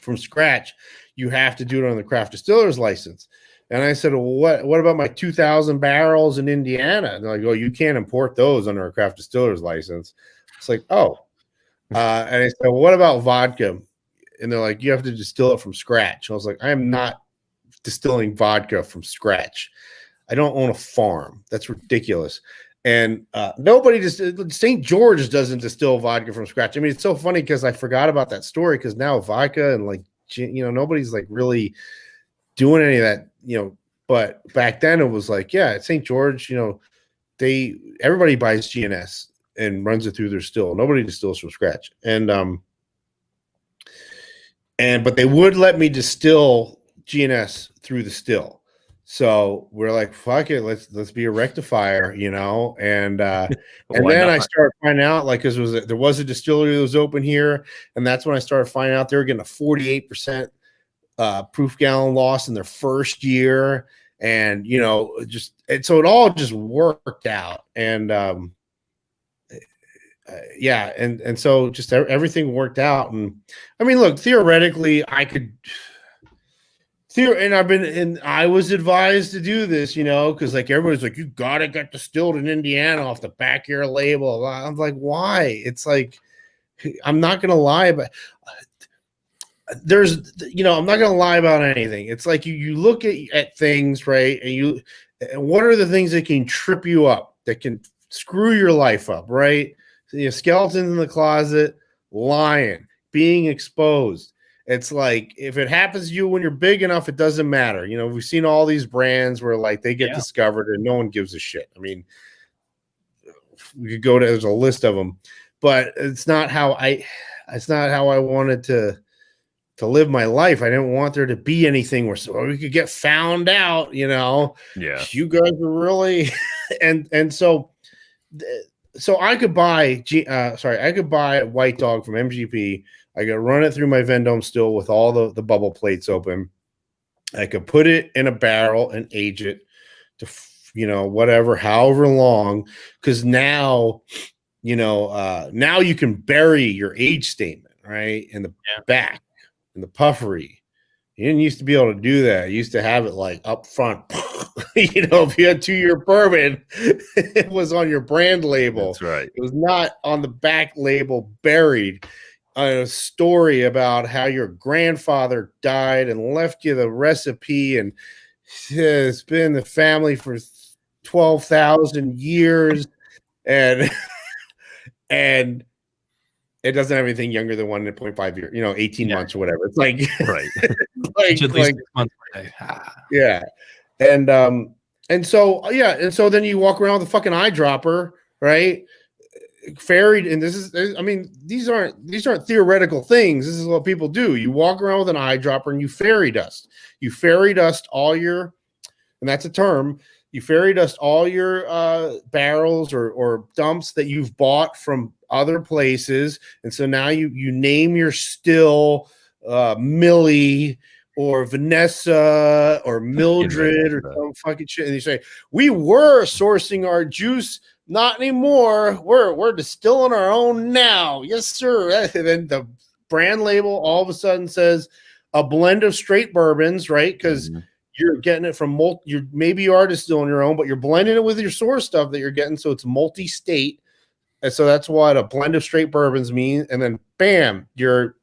S4: from scratch, you have to do it on the craft distiller's license. And I said, well, what about my 2,000 barrels in Indiana? And they're like, oh, you can't import those under a craft distiller's license. It's like, oh. And I said, well, what about vodka? And they're like, you have to distill it from scratch. And I was like, I am not distilling vodka from scratch. I don't own a farm. That's ridiculous. And nobody just, St. George doesn't distill vodka from scratch. I mean, it's so funny because I forgot about that story because now vodka and like, you know, nobody's like really doing any of that, you know, but back then it was like, yeah, at St. George, you know, everybody buys GNS and runs it through their still. Nobody distills from scratch. But they would let me distill GNS through the still. So we're like, fuck it, let's be a rectifier, you know. And then I started finding out, like, because there was a distillery that was open here, and that's when I started finding out they were getting a 48% proof gallon loss in their first year, and you know, so it all just worked out, and yeah, and so just everything worked out. And I mean, look, theoretically, I could. And I was advised to do this, you know, because like everybody's like, you gotta get distilled in Indiana off the back of your label. I'm like, why? It's like, I'm not gonna lie, but I'm not gonna lie about anything. It's like you look at things, right? And what are the things that can trip you up, that can screw your life up, right? So, you know, skeletons in the closet, lying, being exposed. It's like, if it happens to you when you're big enough, it doesn't matter. You know, we've seen all these brands where like they get discovered and no one gives a shit. I mean, we could go to, there's a list of them, but it's not how I wanted to live my life. I didn't want there to be anything where we could get found out, you know.
S3: Yeah.
S4: You guys are really and so I could buy a White Dog from MGP. I could run it through my Vendome still with all the bubble plates open. I could put it in a barrel and age it to, you know, however long. Because now, you know, now you can bury your age statement, right, in the back, in the puffery. You didn't used to be able to do that. You used to have it like up front. You know, if you had 2-year bourbon, it was on your brand label.
S3: That's right.
S4: It was not on the back label buried. A story about how your grandfather died and left you the recipe, and it's been the family for 12,000 years, and it doesn't have anything younger than 1.5 years, you know, 18 months or whatever. It's like,
S2: right.
S4: like,
S2: at least 6 months per day.
S4: Yeah. And so then you walk around with a fucking eyedropper, right? Ferried, and these aren't theoretical things. This is what people do. You walk around with an eyedropper and you fairy dust. You fairy dust all your, and that's a term, you fairy dust all your barrels or dumps that you've bought from other places. And so now you name your still Millie or Vanessa or Mildred or some fucking shit. And you say, we were sourcing our juice. Not anymore. We're distilling our own now. Yes, sir. And then the brand label all of a sudden says a blend of straight bourbons, right? Because you're getting it from maybe you are distilling your own, but you're blending it with your source stuff that you're getting, so it's multi-state. And so that's what a blend of straight bourbons mean. And then bam, your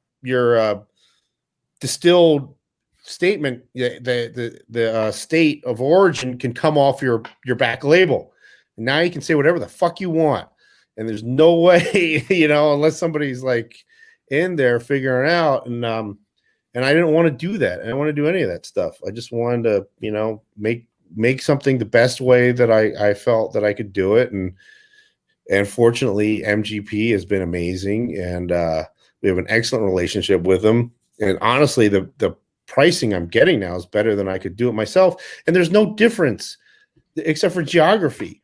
S4: distilled statement, the state of origin can come off your back label. And now you can say whatever the fuck you want. And there's no way, you know, unless somebody's like in there figuring out. And I didn't want to do that. I didn't want to do any of that stuff. I just wanted to, you know, make something the best way that I felt that I could do it. And fortunately, MGP has been amazing. And we have an excellent relationship with them. And honestly, the pricing I'm getting now is better than I could do it myself. And there's no difference except for geography.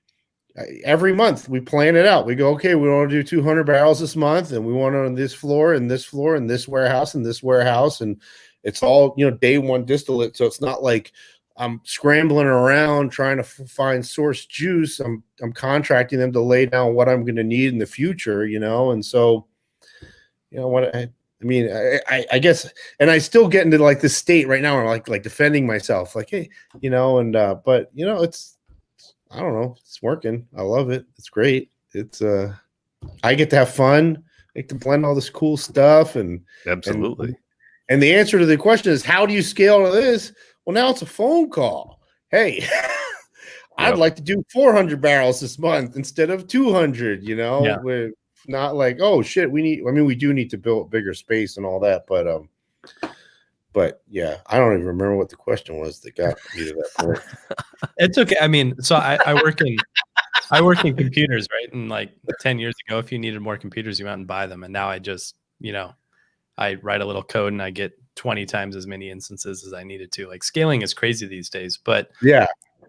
S4: every month we plan it out. We go, okay, we want to do 200 barrels this month, and we want on this floor and this floor and this warehouse and this warehouse, and it's all day one distillate. So it's not like I'm scrambling around trying to find source juice. I'm contracting them to lay down what I'm going to need in the future, and so what I guess, and I still get into like the state right now, where like defending myself, like, hey, but it's, I don't know, it's working. I love it. It's great. It's I get to have fun. I get to blend all this cool stuff, and
S3: absolutely.
S4: And the answer to the question is, how do you scale to this? Well, now it's a phone call. Hey, I'd like to do 400 barrels this month instead of 200. We're not like, oh shit, we do need to build bigger space and all that, but yeah, I don't even remember what the question was that got me to that point.
S2: It's okay. I mean, so I work in computers, right? And like 10 years ago, if you needed more computers, you went and buy them. And now I just, I write a little code and I get 20 times as many instances as I needed to. Like, scaling is crazy these days. But
S4: yeah,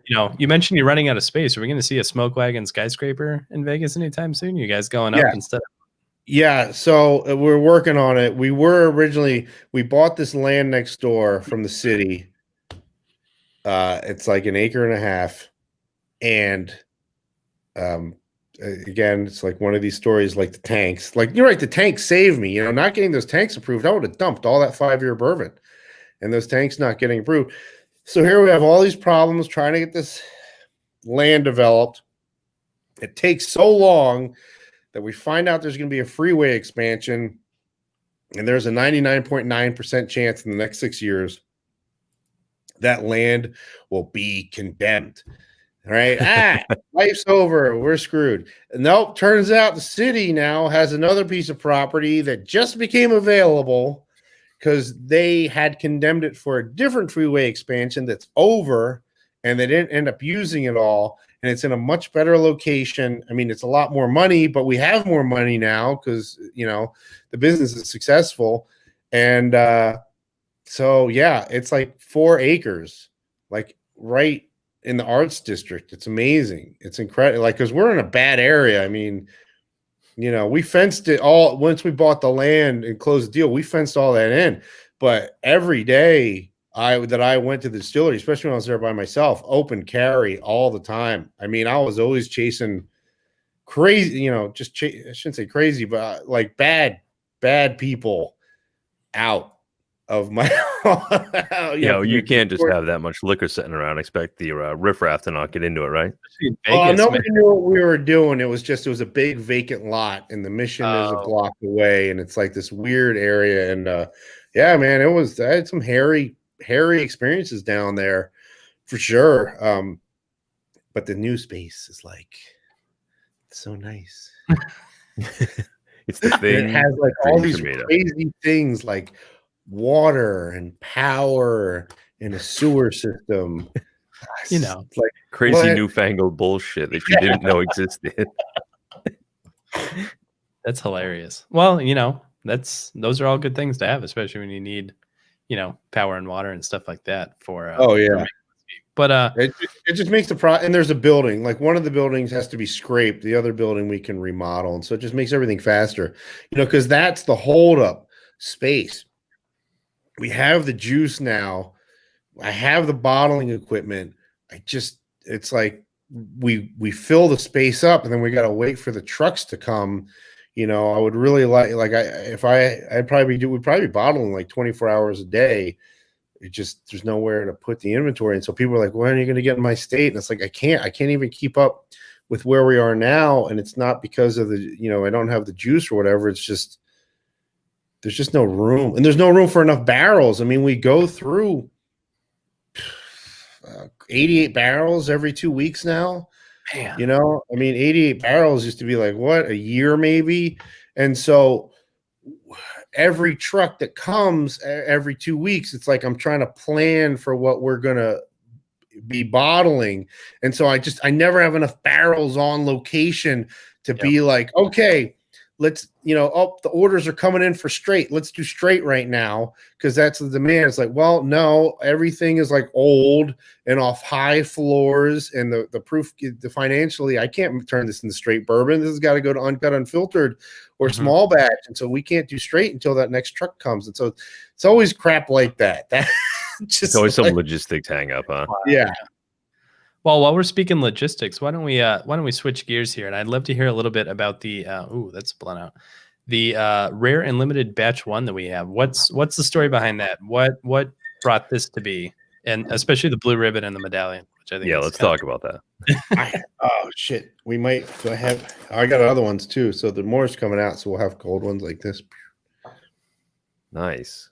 S2: you mentioned you're running out of space. Are we going to see a smoke wagon skyscraper in Vegas anytime soon? You guys going up instead of?
S4: Yeah, so we're working on it. We bought this land next door from the city. It's like an acre and a half. And again, it's like one of these stories like the tanks. Like, you're right, the tanks saved me. Not getting those tanks approved, I would have dumped all that 5-year bourbon. And those tanks not getting approved. So here we have all these problems trying to get this land developed. It takes so long that we find out there's going to be a freeway expansion, and there's a 99.9% chance in the next 6 years that land will be condemned. All right. Life's over. We're screwed. Nope. Turns out the city now has another piece of property that just became available because they had condemned it for a different freeway expansion that's over, and they didn't end up using it all. And it's in a much better location. I mean, it's a lot more money, but we have more money now because, the business is successful. And so, yeah, it's like 4 acres, like right in the arts district. It's amazing. It's incredible. Like, because we're in a bad area. I mean, we fenced it all. Once we bought the land and closed the deal, we fenced all that in. But every day I went to the distillery, especially when I was there by myself, open carry all the time. I mean, I was always chasing crazy, I shouldn't say crazy, but like bad people out of my
S3: you can't just have that much liquor sitting around, expect the riffraff to not get into it, right?
S4: Nobody knew what we were doing. It was a big vacant lot, and the Mission is a block away, and it's like this weird area. And yeah, man, I had some hairy experiences down there for sure. But the new space is like, it's so nice.
S3: It's the thing.
S4: It has like all these crazy things like water and power and a sewer system.
S3: Like crazy newfangled bullshit that you didn't know existed.
S2: That's hilarious. Well, those are all good things to have, especially when you need, power and water and stuff like that for. But
S4: it just makes and there's a building, like one of the buildings has to be scraped. The other building we can remodel. And so it just makes everything faster, because that's the holdup, space. We have the juice now. I have the bottling equipment. It's like we fill the space up, and then we got to wait for the trucks to come. I would really we'd probably be bottling like 24 hours a day. There's nowhere to put the inventory. And so people are like, when are you going to get in my state? And it's like, I can't even keep up with where we are now. And it's not because of I don't have the juice or whatever. It's just, there's just no room, and there's no room for enough barrels. I mean, we go through 88 barrels every 2 weeks now. Man. 88 barrels used to be like, what, a year maybe? And so every truck that comes every 2 weeks, it's like I'm trying to plan for what we're going to be bottling. And so I never have enough barrels on location to be like, okay, let's, oh, the orders are coming in for straight. Let's do straight right now because that's the demand. It's like, well, no, everything is like old and off high floors, and the proof, the financially, I can't turn this into straight bourbon. This has got to go to uncut, unfiltered, or small batch, and so we can't do straight until that next truck comes. And so it's always crap like that. That just
S3: It's always some logistics hang up, huh?
S4: Yeah.
S2: Well, while we're speaking logistics, why don't we switch gears here? And I'd love to hear a little bit about the that's blown out. The rare and limited batch 1 that we have. What's the story behind that? What brought this to be? And especially the blue ribbon and the medallion, which I think
S3: let's talk about that.
S4: Oh shit. We might go ahead. I got other ones too. So the more's coming out, so we'll have gold ones like this.
S3: Nice.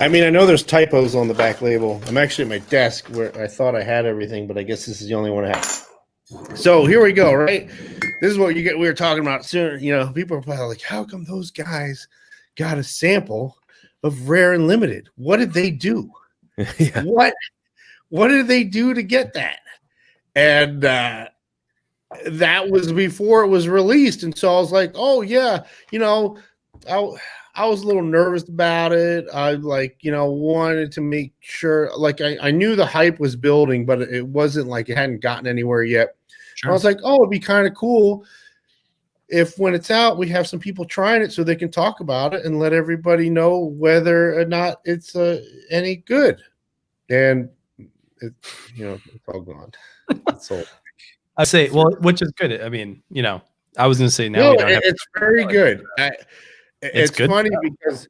S4: I mean, I know there's typos on the back label. I'm actually at my desk where I thought I had everything, but I guess this is the only one I have. So here we go, right? This is what we were talking about sooner. People are probably like, how come those guys got a sample of rare and limited? What did they do?
S3: Yeah.
S4: What did they do to get that? And that was before it was released. And so I was like, oh yeah, I was a little nervous about it. I wanted to make sure, I knew the hype was building, but it wasn't like it hadn't gotten anywhere yet. Sure. I was like, oh, it'd be kind of cool if when it's out, we have some people trying it so they can talk about it and let everybody know whether or not it's any good. And it's all gone. So
S2: I say, well, which is good. I mean, I was going to say now.
S4: No,
S2: we don't have
S4: it's very good. It's good funny because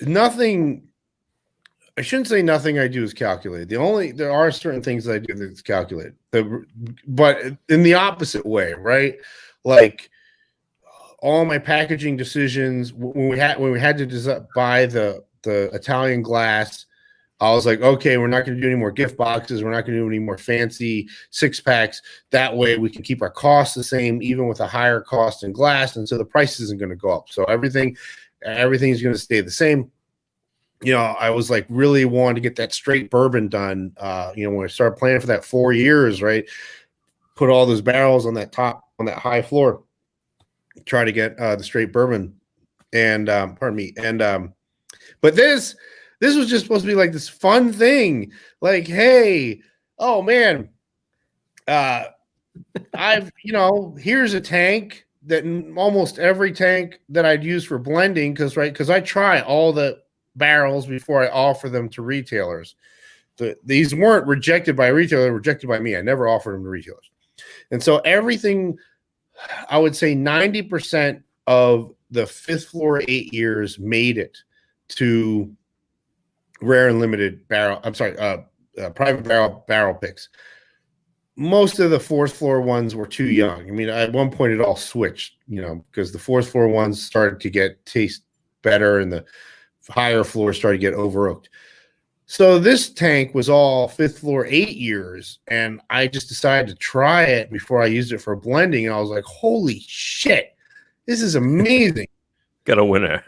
S4: nothing. I shouldn't say nothing I do is calculated. There are certain things that I do that's calculated, but in the opposite way, right? Like all my packaging decisions when we had to buy the Italian glass, I was like, okay, we're not going to do any more gift boxes. We're not going to do any more fancy 6-packs. That way we can keep our costs the same, even with a higher cost in glass. And so the price isn't going to go up. So everything is going to stay the same. I was like really wanting to get that straight bourbon done. When I started planning for that 4 years, right? Put all those barrels on that high floor, try to get the straight bourbon. And pardon me. And but this was just supposed to be like this fun thing. Like, hey, oh man, here's a tank that almost every tank that I'd use for blending, because I try all the barrels before I offer them to retailers. These weren't rejected by a retailer, they were rejected by me. I never offered them to retailers. And so everything, I would say 90% of the 5th floor 8 years made it to rare and limited barrel. I'm sorry, private barrel picks. Most of the 4th floor ones were too young. I mean, at one point it all switched, because the 4th floor ones started to taste better and the higher floors started to get over oaked. So this tank was all 5th floor 8 years, and I just decided to try it before I used it for blending, and I was like, holy shit, this is amazing.
S3: Got a winner.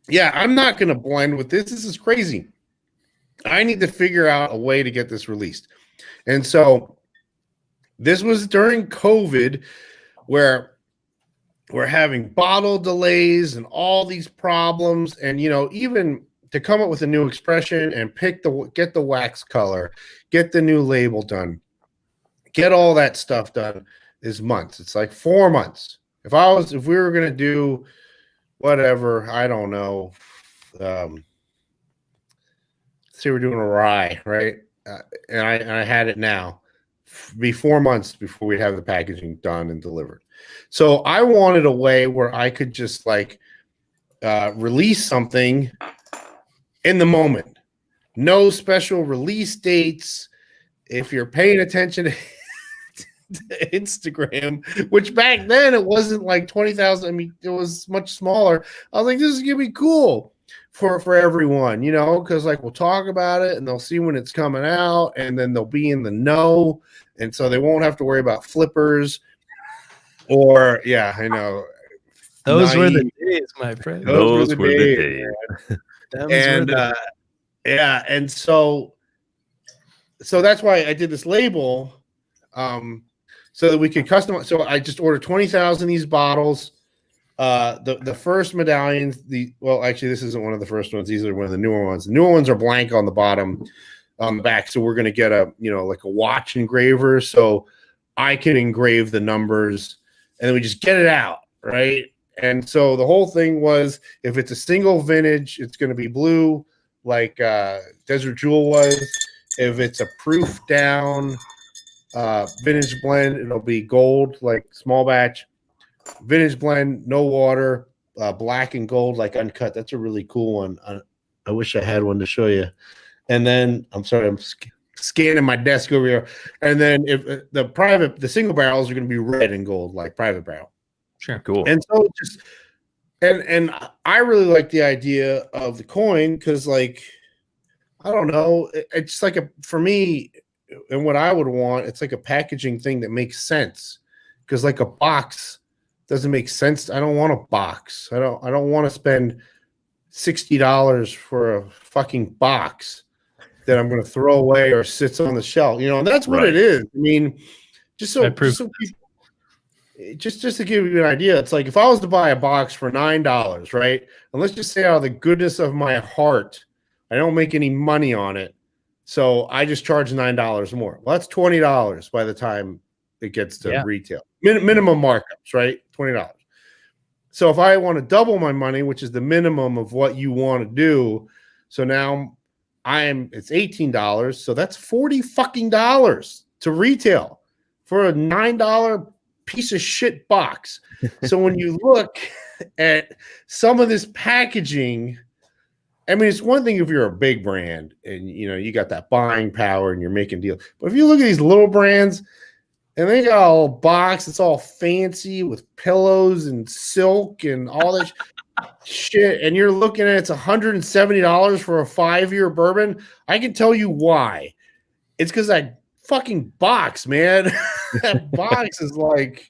S4: Yeah, I'm not going to blend with this. This is crazy. I need to figure out a way to get this released. And so this was during COVID, where we're having bottle delays and all these problems. And, even to come up with a new expression and get the wax color, get the new label done, get all that stuff done is months. It's like 4 months. If we were going to do whatever, I don't know. Say we're doing a rye, right? And I had it now. Be 4 months before we'd have the packaging done and delivered. So I wanted a way where I could just release something in the moment. No special release dates. If you're paying attention to Instagram, which back then it wasn't like 20,000. I mean, it was much smaller. I was like, this is gonna be cool for everyone, because we'll talk about it and they'll see when it's coming out, and then they'll be in the know, and so they won't have to worry about flippers. Or I know
S2: those were the days, my friend.
S3: Those were the days.
S4: And and so that's why I did this label. so that we could customize. So I just ordered 20,000 of these bottles. The first medallions, actually, this isn't one of the first ones. These are one of the newer ones. The newer ones are blank on the bottom, on the back. So we're going to get like a watch engraver, so I can engrave the numbers, and then we just get it out, right? And so the whole thing was, if it's a single vintage, it's going to be blue, like Desert Jewel was. If it's a proof down vintage blend, it'll be gold, like small batch. Vintage blend, no water, black and gold, like uncut. That's a really cool one. I wish I had one to show you. And then, I'm sorry, I'm scanning my desk over here. And then if the single barrels are going to be red and gold, like private barrel.
S2: Sure.
S3: Cool.
S4: And so just, and I really like the idea of the coin, because, like, I don't know, it's like for me, and what I would want, it's like a packaging thing that makes sense. Because like a box doesn't make sense. I don't want a box. I don't want to spend $60 for a fucking box that I'm going to throw away or sits on the shelf. And that's what it is. I mean, just to give you an idea, it's like if I was to buy a box for $9, right? And let's just say, out of the goodness of my heart, I don't make any money on it, so I just charge $9 more. Well, that's $20 by the time it gets to retail. Minimum markups, right? $20. So if I want to double my money, which is the minimum of what you want to do, so now it's $18, so that's $40 fucking dollars to retail for a $9 piece of shit box. So when you look at some of this packaging, I mean, it's one thing if you're a big brand and you got that buying power and you're making deals. But if you look at these little brands, and they got a box, it's all fancy with pillows and silk and all that shit, and you're looking at it's $170 for a 5-year bourbon, I can tell you why. It's because that fucking box, man. That box is like,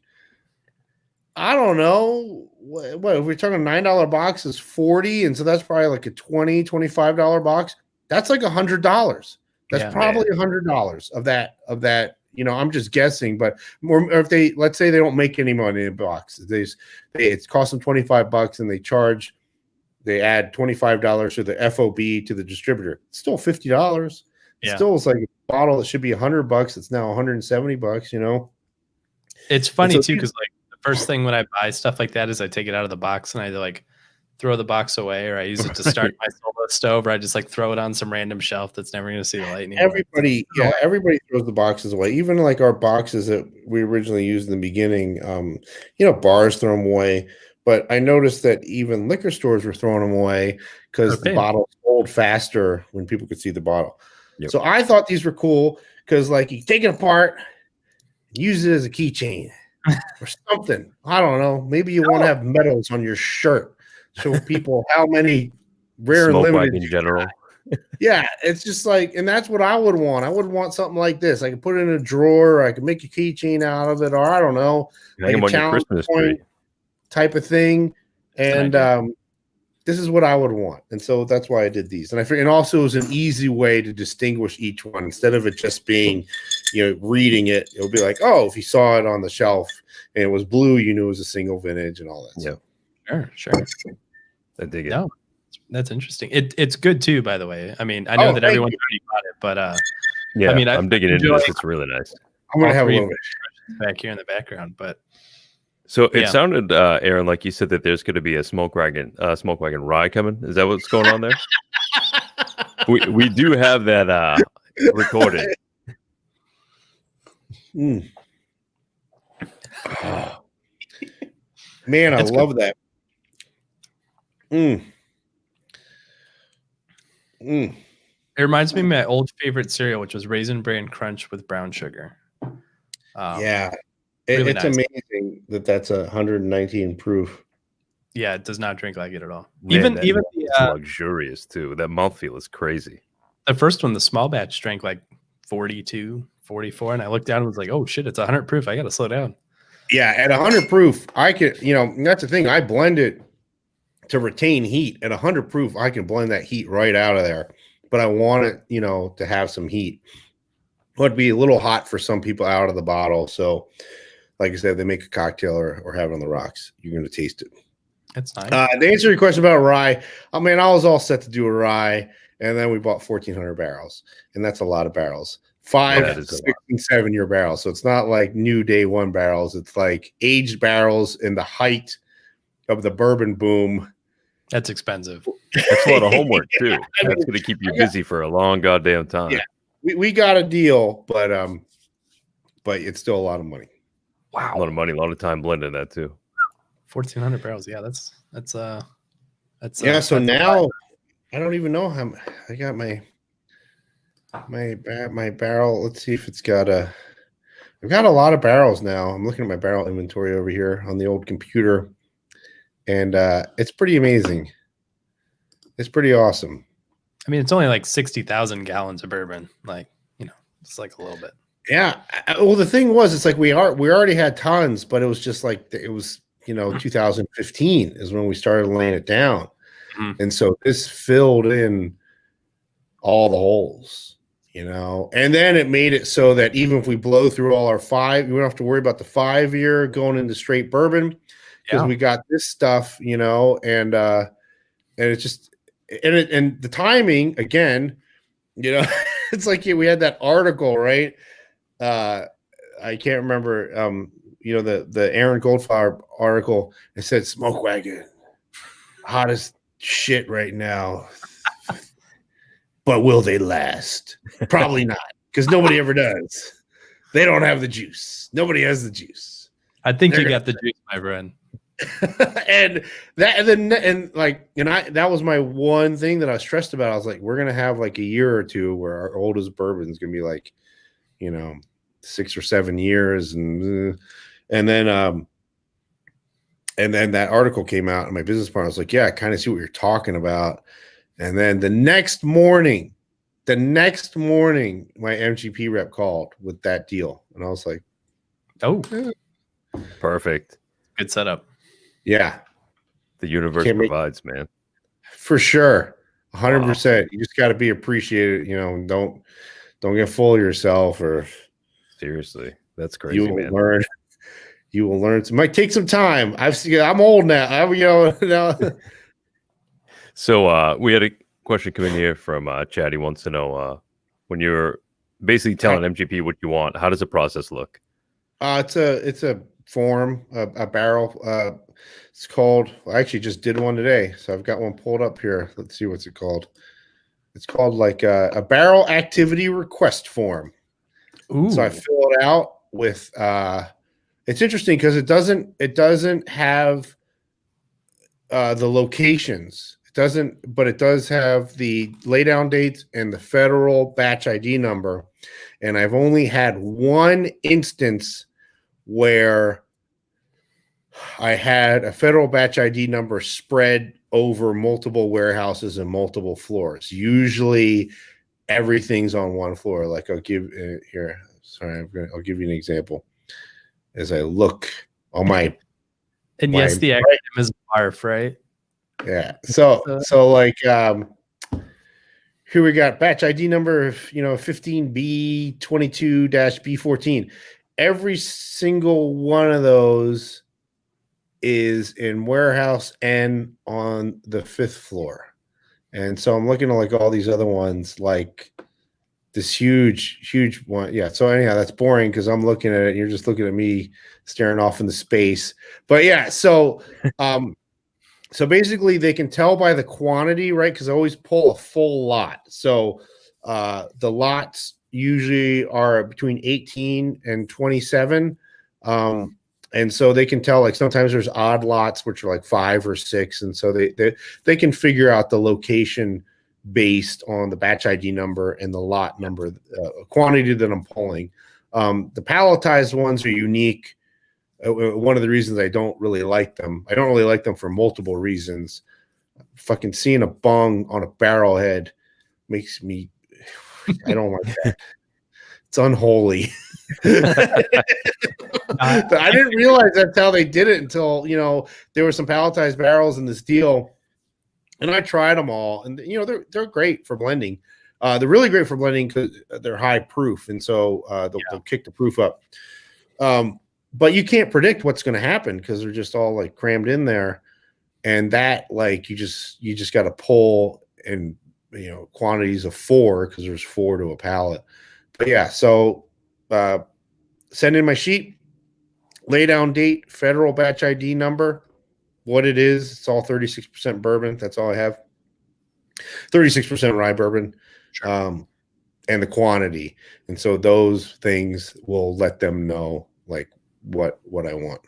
S4: I don't know. What if we're talking $9 box is 40, and so that's probably like a $25 box. That's like $100. That's probably $100 of that. I'm just guessing, but more if let's say they don't make any money in a box, it costs them $25 and they add $25 to the FOB to the distributor. It's still $50. It still is like a bottle that should be $100. It's now $170.
S2: It's funny too, because like the first thing when I buy stuff like that is I take it out of the box and I like throw the box away, or I use it to start my solo stove, or I just like throw it on some random shelf that's never going to see the light anymore.
S4: Everybody throws the boxes away. Even like our boxes that we originally used in the beginning, bars throw them away. But I noticed that even liquor stores were throwing them away because the bottle sold faster when people could see the bottle. Yep. So I thought these were cool because, like, you take it apart, use it as a keychain or something. I don't know. Maybe you want to have medals on your shirt. Show people how many rare and limited
S3: in general.
S4: Yeah, it's just like, and that's what I would want. I would want something like this. I could put it in a drawer, or I could make a keychain out of it, or I don't know, like a challenge point type of thing. And this is what I would want, and so that's why I did these. And I figured, and also it was an easy way to distinguish each one instead of it just being, reading it. It would be like, oh, if you saw it on the shelf and it was blue, you knew it was a single vintage and all that.
S3: Yeah,
S2: sure.
S3: I dig it.
S2: No, that's interesting. It's good too, by the way. I mean, I know that everyone's already bought it, but I mean,
S3: I'm digging into this. It's really nice.
S4: I'm gonna have a little bit
S2: back here in the background, but
S3: so it sounded, Aaron, like you said that there's going to be a smoke wagon rye coming. Is that what's going on there? we do have that recorded.
S4: Oh. Man, I love that.
S2: It reminds me of my old favorite cereal, which was Raisin Bran Crunch with brown sugar.
S4: It's nice. Amazing that's 119 proof.
S2: Yeah, it does not drink like it at all.
S3: Man, even it's luxurious too. That mouthfeel is crazy.
S2: The first one, the small batch, drank like 42, 44, and I looked down and was like, "Oh shit, it's 100 proof. I got to slow down." Yeah,
S4: at 100 proof, I can. That's the thing. I blend it to retain heat. At 100 proof, I can blend that heat right out of there. But I want it, to have some heat. would be a little hot for some people out of the bottle. So, like I said, they make a cocktail or have it on the rocks. You're going to taste it.
S2: That's nice.
S4: To answer your question about rye, I mean, I was all set to do a rye, and then we bought 1,400 barrels, and that's a lot of barrels. 5, 6, and 7 year barrels. So it's not like new day one barrels. It's like aged barrels in the height of the bourbon boom.
S2: That's expensive.
S3: That's a lot of homework too. That's going to keep you busy for a long goddamn time.
S4: Yeah, we got a deal, but it's still a lot of money.
S2: Wow,
S3: a lot of money, a lot of time blending that too.
S2: 1,400 barrels. Yeah, that's
S4: yeah. So now I don't even know how I got my barrel. Let's see if it's got I've got a lot of barrels now. I'm looking at my barrel inventory over here on the old computer, and it's pretty amazing. It's pretty awesome.
S2: I mean, it's only like 60,000 gallons of bourbon. Like, it's like a little bit.
S4: Yeah. Well, the thing was, it's like we already had tons, but it was just like it was 2015 is when we started laying it down, and so this filled in all the holes. And then it made it so that even if we blow through all our 5, we don't have to worry about the 5 year going into straight bourbon because we got this stuff, and it's just, and the timing again, it's like we had that article, right? I can't remember, the Aaron Goldfarb article. It said Smoke Wagon, hottest shit right now. But will they last? Probably not, because nobody ever does. They don't have the juice. Nobody has the juice.
S2: I think you got the juice, my friend.
S4: and that was my one thing that I was stressed about. I was like, we're gonna have like a year or two where our oldest bourbon is gonna be like, 6 or 7 years, and then that article came out, and my business partner was like, yeah, I kind of see what you're talking about. And then the next morning, my MGP rep called with that deal. And I was like,
S2: oh,
S3: perfect.
S2: Good setup.
S4: Yeah.
S3: The universe provides, man. For
S4: sure. 100%. Wow. You just got to be appreciated. Don't get full of yourself, or
S3: seriously. That's crazy, man.
S4: You will learn. It might take some time. I'm old now. Now.
S3: So we had a question coming here from Chad. He wants to know when you're basically telling MGP what you want, how does the process look?
S4: It's a form, a barrel. It's called. I actually just did one today, so I've got one pulled up here. Let's see what's it called. It's called like a barrel activity request form.
S2: Ooh.
S4: So I fill it out with. It's interesting because it doesn't have the locations. But it does have the laydown dates and the federal batch ID number. And I've only had one instance where I had a federal batch ID number spread over multiple warehouses and multiple floors. Usually everything's on one floor. Like I'll give here. Sorry, I'll give you an example. As I look on my.
S2: And yes, the acronym is BARF, right?
S4: Yeah. So like here we got batch ID number 15B22-B14. Every single one of those is in warehouse and on the 5th floor. And so I'm looking at like all these other ones, like this huge one. Yeah. So anyhow, that's boring because I'm looking at it and you're just looking at me staring off into space. But yeah, so so basically they can tell by the quantity, right? Because I always pull a full lot. So the lots usually are between 18 and 27. And so they can tell, like sometimes there's odd lots, which are like 5 or 6. And so they can figure out the location based on the batch ID number and the lot number, quantity that I'm pulling. The palletized ones are unique. One of the reasons I don't really like them for multiple reasons. Fucking seeing a bung on a barrel head makes me, I don't like that. It's unholy. I didn't realize that's how they did it until, there were some palletized barrels in this deal. And I tried them all, and they're great for blending. They're really great for blending because they're high proof, and so they'll kick the proof up. But you can't predict what's going to happen because they're just all like crammed in there, and that like you just got to pull in quantities of 4 because there's 4 to a pallet. But yeah, so send in my sheet, lay down date, federal batch ID number, what it is. It's all 36% bourbon. That's all I have. 36% rye bourbon, and the quantity. And so those things will let them know like what I want.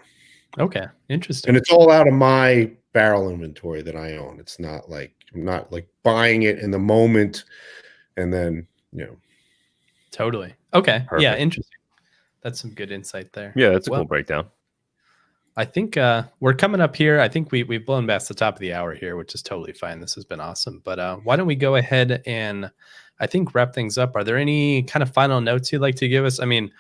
S2: Okay, interesting.
S4: And it's all out of my barrel inventory that I own. It's not like I'm not like buying it in the moment and then
S2: Totally. Okay.
S3: Perfect.
S2: Yeah, interesting. That's some good insight there.
S3: Yeah, that's a cool breakdown.
S2: I think we're coming up here. I think we've blown past the top of the hour here, which is totally fine. This has been awesome. But why don't we go ahead and I think wrap things up? Are there any kind of final notes you'd like to give us? I mean,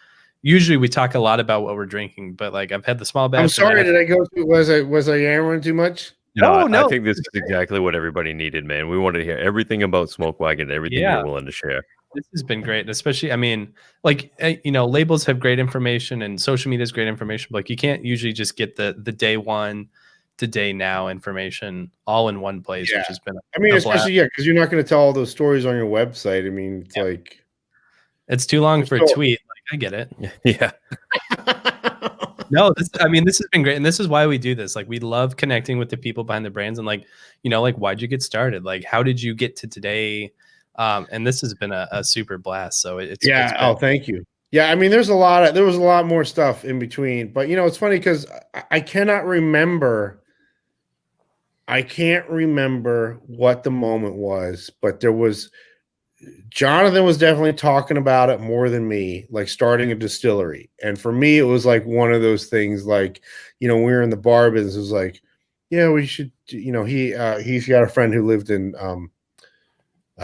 S2: usually we talk a lot about what we're drinking, but like I've had the small batch.
S4: I'm sorry, did I go through? Was I yammering too much?
S3: No,
S2: No.
S3: I think this is exactly what everybody needed, man. We wanted to hear everything about Smoke Wagon, everything you're willing to share.
S2: This has been great, especially, I mean, like, labels have great information and social media is great information, but like you can't usually just get the day one to day now information all in one place, which has been,
S4: especially, because you're not going to tell all those stories on your website. I mean, it's like,
S2: it's too long for a tweet. Like, I get it.
S3: Yeah.
S2: No, this has been great. And this is why we do this. Like, we love connecting with the people behind the brands and like, why'd you get started? Like, how did you get to today? And this has been a super blast. So it's
S4: thank you. Yeah, I mean, there was a lot more stuff in between, but it's funny because I can't remember what the moment was, but Jonathan was definitely talking about it more than me, like starting a distillery. And for me, it was like one of those things, like, we were in the bar business. It was like, yeah, we should, he's got a friend who lived in,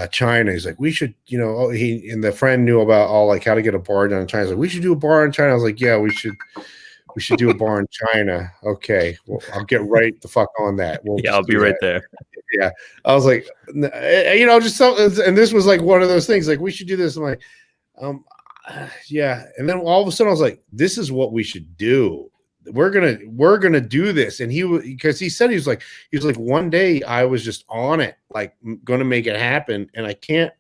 S4: China. He's like, we should, and the friend knew about all like how to get a bar done in China. He's like, we should do a bar in China. I was like, yeah, we should do a bar in China. Okay, well, I'll get right the fuck on that.
S3: I'll be right there.
S4: Yeah, I was like, just something. And this was like one of those things. Like, we should do this. I'm like, yeah. And then all of a sudden, I was like, this is what we should do. We're gonna do this. And because he said he was like one day I was just on it, like gonna make it happen. And I can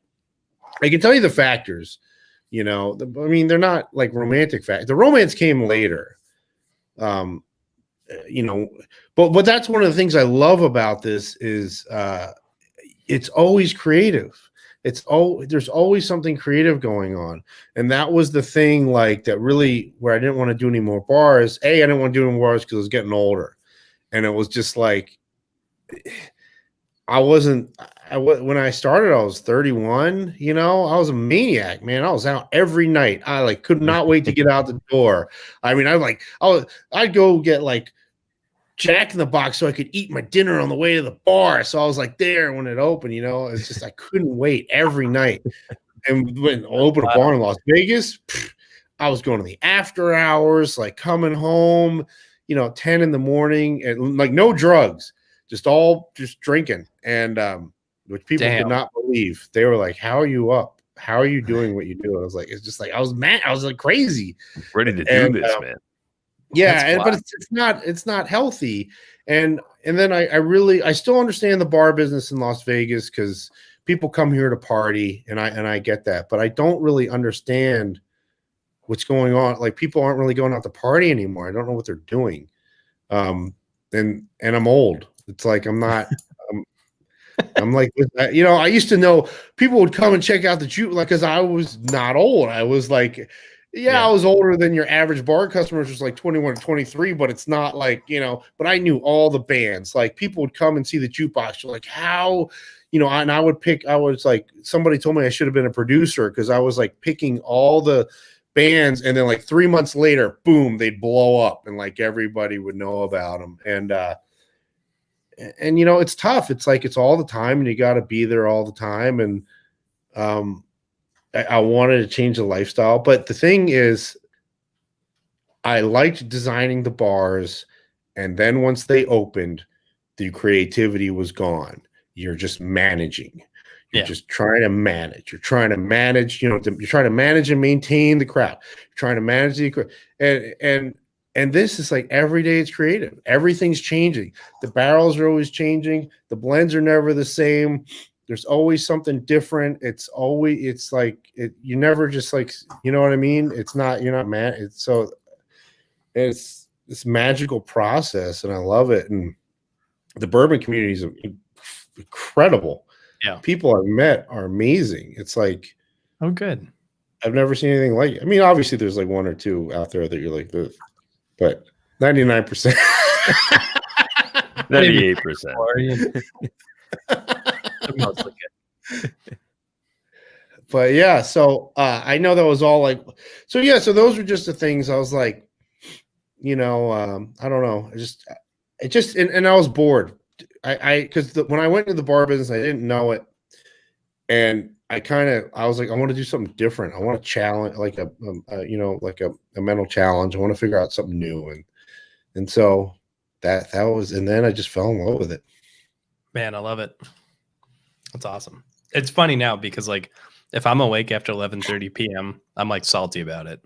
S4: tell you the factors, they're not like romantic factors. The romance came later. But that's one of the things I love about this is it's always creative. There's always something creative going on. And that was the thing like that really where I didn't want to do any more bars. I didn't want to do any more bars because I was getting older. And it was just like when I started, I was 31, I was a maniac, man. I was out every night. I like could not wait to get out the door. I mean, I'd go get like Jack in the Box so I could eat my dinner on the way to the bar. So I was like there when it opened, it's just, I couldn't wait every night. And when I opened a bar in Las Vegas, I was going to the after hours, like coming home, 10 in the morning and like no drugs, just drinking. And, which people could not believe. They were like, how are you up? How are you doing what you do? I was like, it's just like, I was mad. I was like crazy.
S3: Ready to do this, man.
S4: Yeah, but it's not healthy. And then I still understand the bar business in Las Vegas because people come here to party and I get that, but I don't really understand what's going on. Like people aren't really going out to party anymore. I don't know what they're doing. And I'm old. It's like I'm not I'm like, I used to know people would come and check out the juke, like, because I was not old. I was like, I was older than your average bar customer, which was like 21 or 23, but it's not like, but I knew all the bands. Like people would come and see the jukebox. Like how, and I was like, somebody told me I should have been a producer because I was like picking all the bands. And then like 3 months later, boom, they'd blow up and like everybody would know about them. And it's tough. It's like, it's all the time and you got to be there all the time. And, I wanted to change the lifestyle, but the thing is, I liked designing the bars, and then once they opened, the creativity was gone. You're just managing. You're just trying to manage. You're trying to manage, you're trying to manage and maintain the crowd. You're trying to manage the equipment. And this is like every day it's creative. Everything's changing. The barrels are always changing. The blends are never the same. There's always something different. It's like you never just like, you know what I mean? It's not, you're not mad. It's this magical process, and I love it. And the bourbon community is incredible.
S2: Yeah.
S4: People I've met are amazing. It's like,
S2: oh, good.
S4: I've never seen anything like it. I mean, obviously there's like one or two out there that you're like, but 99%.
S3: 98%.
S2: Mostly good.
S4: But yeah, so I know that was all like, so yeah, so those were just the things I was like, I don't know. And I was bored. Because when I went into the bar business, I didn't know it. And I was like, I want to do something different. I want to challenge, like a mental challenge. I want to figure out something new. And so that was, and then I just fell in love with it.
S2: Man, I love it. That's awesome. It's funny now because like if I'm awake after 11:30 p.m., I'm like salty about it.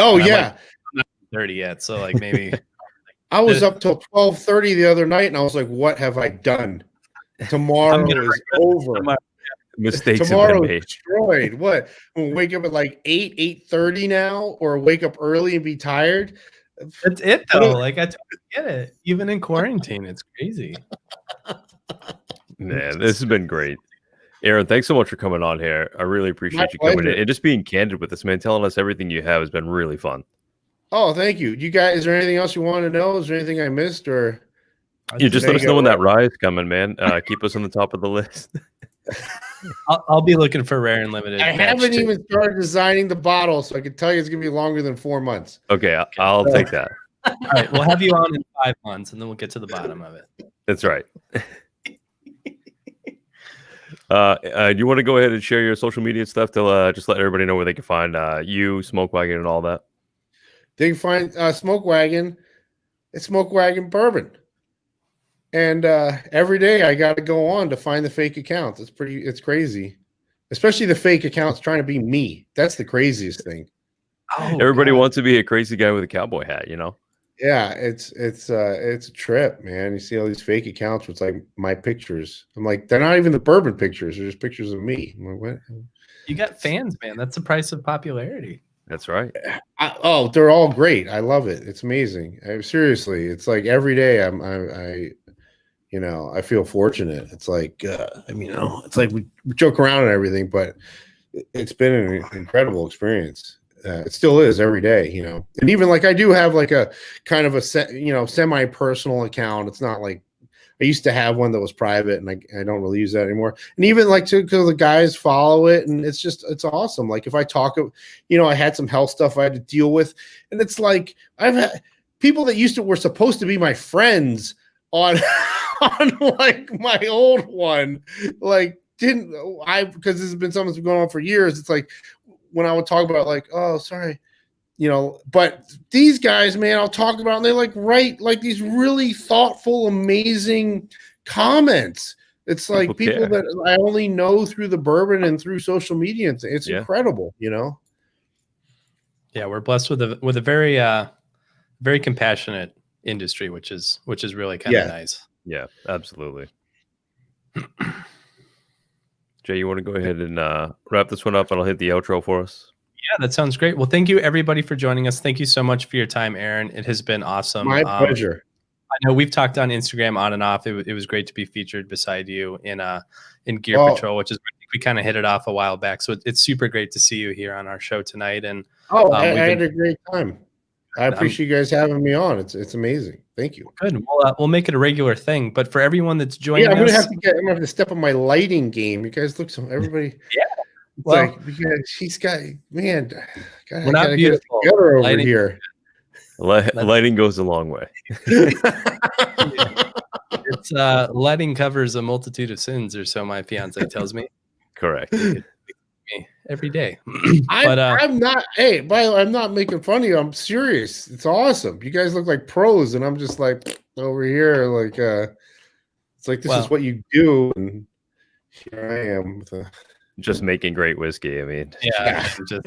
S4: Oh,
S2: and
S4: yeah.
S2: I'm not 30 yet. So like maybe
S4: I was up till 12:30 the other night and I was like, what have I done? Tomorrow is over.
S3: Mistakes
S4: Tomorrow
S3: have been
S4: is
S3: made.
S4: destroyed. What? We'll wake up at like 8:30 now, or wake up early and be tired.
S2: That's it though. Like I totally get it. Even in quarantine, it's crazy.
S3: Man, this has been great. Aaron, thanks so much for coming on here. I really appreciate you coming in and just being candid with us, man. Telling us everything you have has been really fun.
S4: Oh, thank you. You guys, is there anything else you want to know? Is there anything I missed, or
S3: you just let us know when that rye is coming, man. Keep us on the top of the list.
S2: I'll be looking for rare and limited.
S4: I haven't even started designing the bottle, so I can tell you it's gonna be longer than 4 months.
S3: Okay, I'll take that.
S2: All right, we'll have you on in 5 months, and then we'll get to the bottom of it.
S3: That's right. Do you want to go ahead and share your social media stuff to just let everybody know where they can find you, Smoke Wagon, and all that?
S4: They can find Smoke Wagon. It's Smoke Wagon Bourbon. And every day I got to go on to find the fake accounts. It's crazy, especially the fake accounts trying to be me. That's the craziest thing.
S2: Oh,
S3: everybody wants to be a crazy guy with a cowboy hat,
S4: Yeah, it's a trip, man. You see all these fake accounts with like my pictures. I'm like, they're not even the bourbon pictures. They're just pictures of me. I'm like, what?
S2: You got fans, man. That's the price of popularity.
S3: That's right.
S4: They're all great. I love it. It's amazing. Seriously, it's like every day I feel fortunate. It's like, it's like we joke around and everything, but it's been an incredible experience. It still is every day, and even like I do have like a kind of a semi-personal account. It's not like I used to have one that was private, and I don't really use that anymore. And even like because the guys follow it, and it's awesome. Like if I talk, I had some health stuff I had to deal with, and it's like I've had people that were supposed to be my friends on like my old one, like because this has been something that's been going on for years. It's like when I would talk about like, oh, sorry, but these guys, man, I'll talk about, and they like write like these really thoughtful, amazing comments. It's like people that I only know through the bourbon and through social media. It's incredible, Yeah,
S2: we're blessed with a very very compassionate industry, which is really kind of nice.
S3: Yeah, absolutely. Jay, you want to go ahead and wrap this one up, and I'll hit the outro for us?
S2: Yeah, that sounds great. Well, thank you everybody for joining us. Thank you so much for your time, Aaron. It has been awesome.
S4: My pleasure.
S2: I know we've talked on Instagram on and off. It was great to be featured beside you in Gear Patrol, which is we kind of hit it off a while back. So it's super great to see you here on our show tonight. And
S4: I had a great time. I appreciate you guys having me on. It's amazing. Thank you.
S2: Good. We'll make it a regular thing. But for everyone that's joining
S4: I'm
S2: us,
S4: I'm gonna have to step on my lighting game. You guys look everybody.
S2: Yeah.
S4: Well, like, because she's got, man,
S2: we're not beautiful.
S4: Get her over here.
S3: Lighting goes a long way.
S2: It's lighting covers a multitude of sins, or so my fiance tells me.
S3: Correct.
S2: Every day.
S4: I'm not. Hey, by the way, I'm not making fun of you. I'm serious. It's awesome. You guys look like pros, and I'm just like over here, like it's like this is what you do, and Here I am with a
S3: Just making great whiskey. I mean,
S2: Yeah, just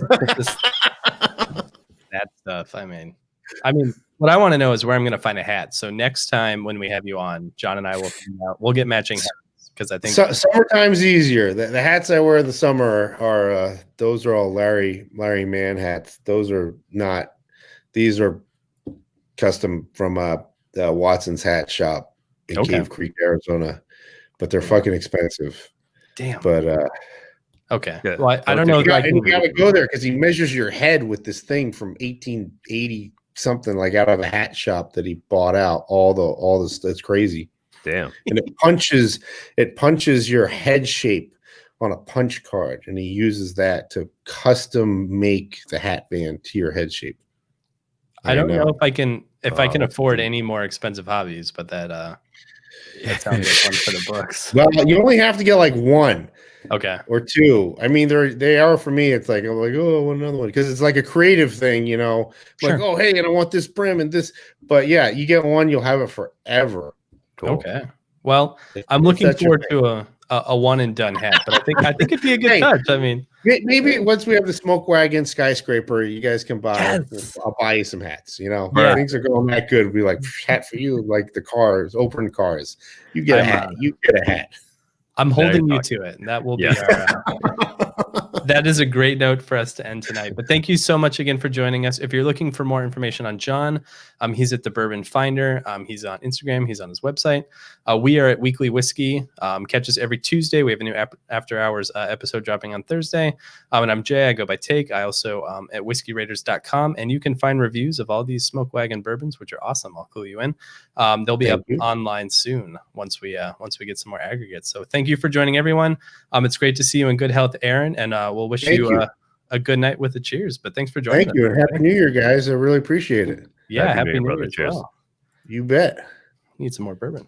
S2: that stuff. I mean, what I want to know is where I'm going to find a hat. So next time when we have you on, John and I will find out. We'll get matching hats because I think
S4: summertime's easier. The hats I wear in the summer are those are all Larry Mann hats. Those are not. These are custom from the Watson's Hat Shop in Cave Creek, Arizona, but they're fucking expensive.
S2: Damn.
S4: But
S2: okay.
S3: Good.
S2: Well, I don't know.
S4: you gotta go there because he measures your head with this thing from 1880 something, like out of a hat shop that he bought out. All this, that's crazy.
S3: damn.
S4: And it punches your head shape on a punch card, and he uses that to custom make the hat band to your head shape.
S2: I don't know if I can
S3: that's
S2: afford
S3: cool.
S2: any more expensive hobbies, but that sounds like one for the books.
S4: Well, you only have to get like one
S2: Okay.
S4: or two. I mean, they are for me. It's like I'm like, oh, another one, because it's like a creative thing, you know.
S2: Sure.
S4: Like, oh, hey, and I want this brim and this. But yeah, you get one, you'll have it forever.
S3: Cool.
S2: Okay. Well, I'm
S4: If
S2: looking
S4: that's your
S2: forward to a one and done hat, but I think it'd be a good
S4: Hey.
S2: touch. I mean,
S4: Maybe once we have the Smoke Wagon Skyscraper, you guys can buy.
S2: Yes.
S4: I'll buy you some hats. You know,
S2: Yeah.
S4: things are going that good. We'll be like, hat for you, like the cars, open cars. You get a hat. You get a hat.
S2: I'm
S3: Now
S2: holding
S3: you're
S2: you to it, and that will be
S3: Yeah.
S2: that is a great note for us to end tonight. But thank you so much again for joining us. If you're looking for more information on John, he's at the Bourbon Finder. He's on Instagram. He's on his website. We are at Weekly Whiskey. Catch us every Tuesday. We have a new after hours episode dropping on Thursday. And I'm Jay. I go by Take. I also at whiskeyraiders.com, and you can find reviews of all these Smoke Wagon bourbons, which are awesome. I'll clue you in. They'll be
S4: Thank
S2: up
S4: you.
S2: online soon once we get some more aggregates. So thank you for joining everyone. It's great to see you in good health, Aaron, and we'll wish
S4: Thank
S2: you
S4: you.
S2: A good night with a cheers. But thanks for joining
S4: Thank you, and Happy New Year, guys. I really appreciate it.
S2: Yeah,
S3: Happy
S2: happy
S3: New Year,
S2: New Year
S3: brother.
S2: as
S3: Cheers.
S2: well.
S4: You bet.
S2: Need some more bourbon.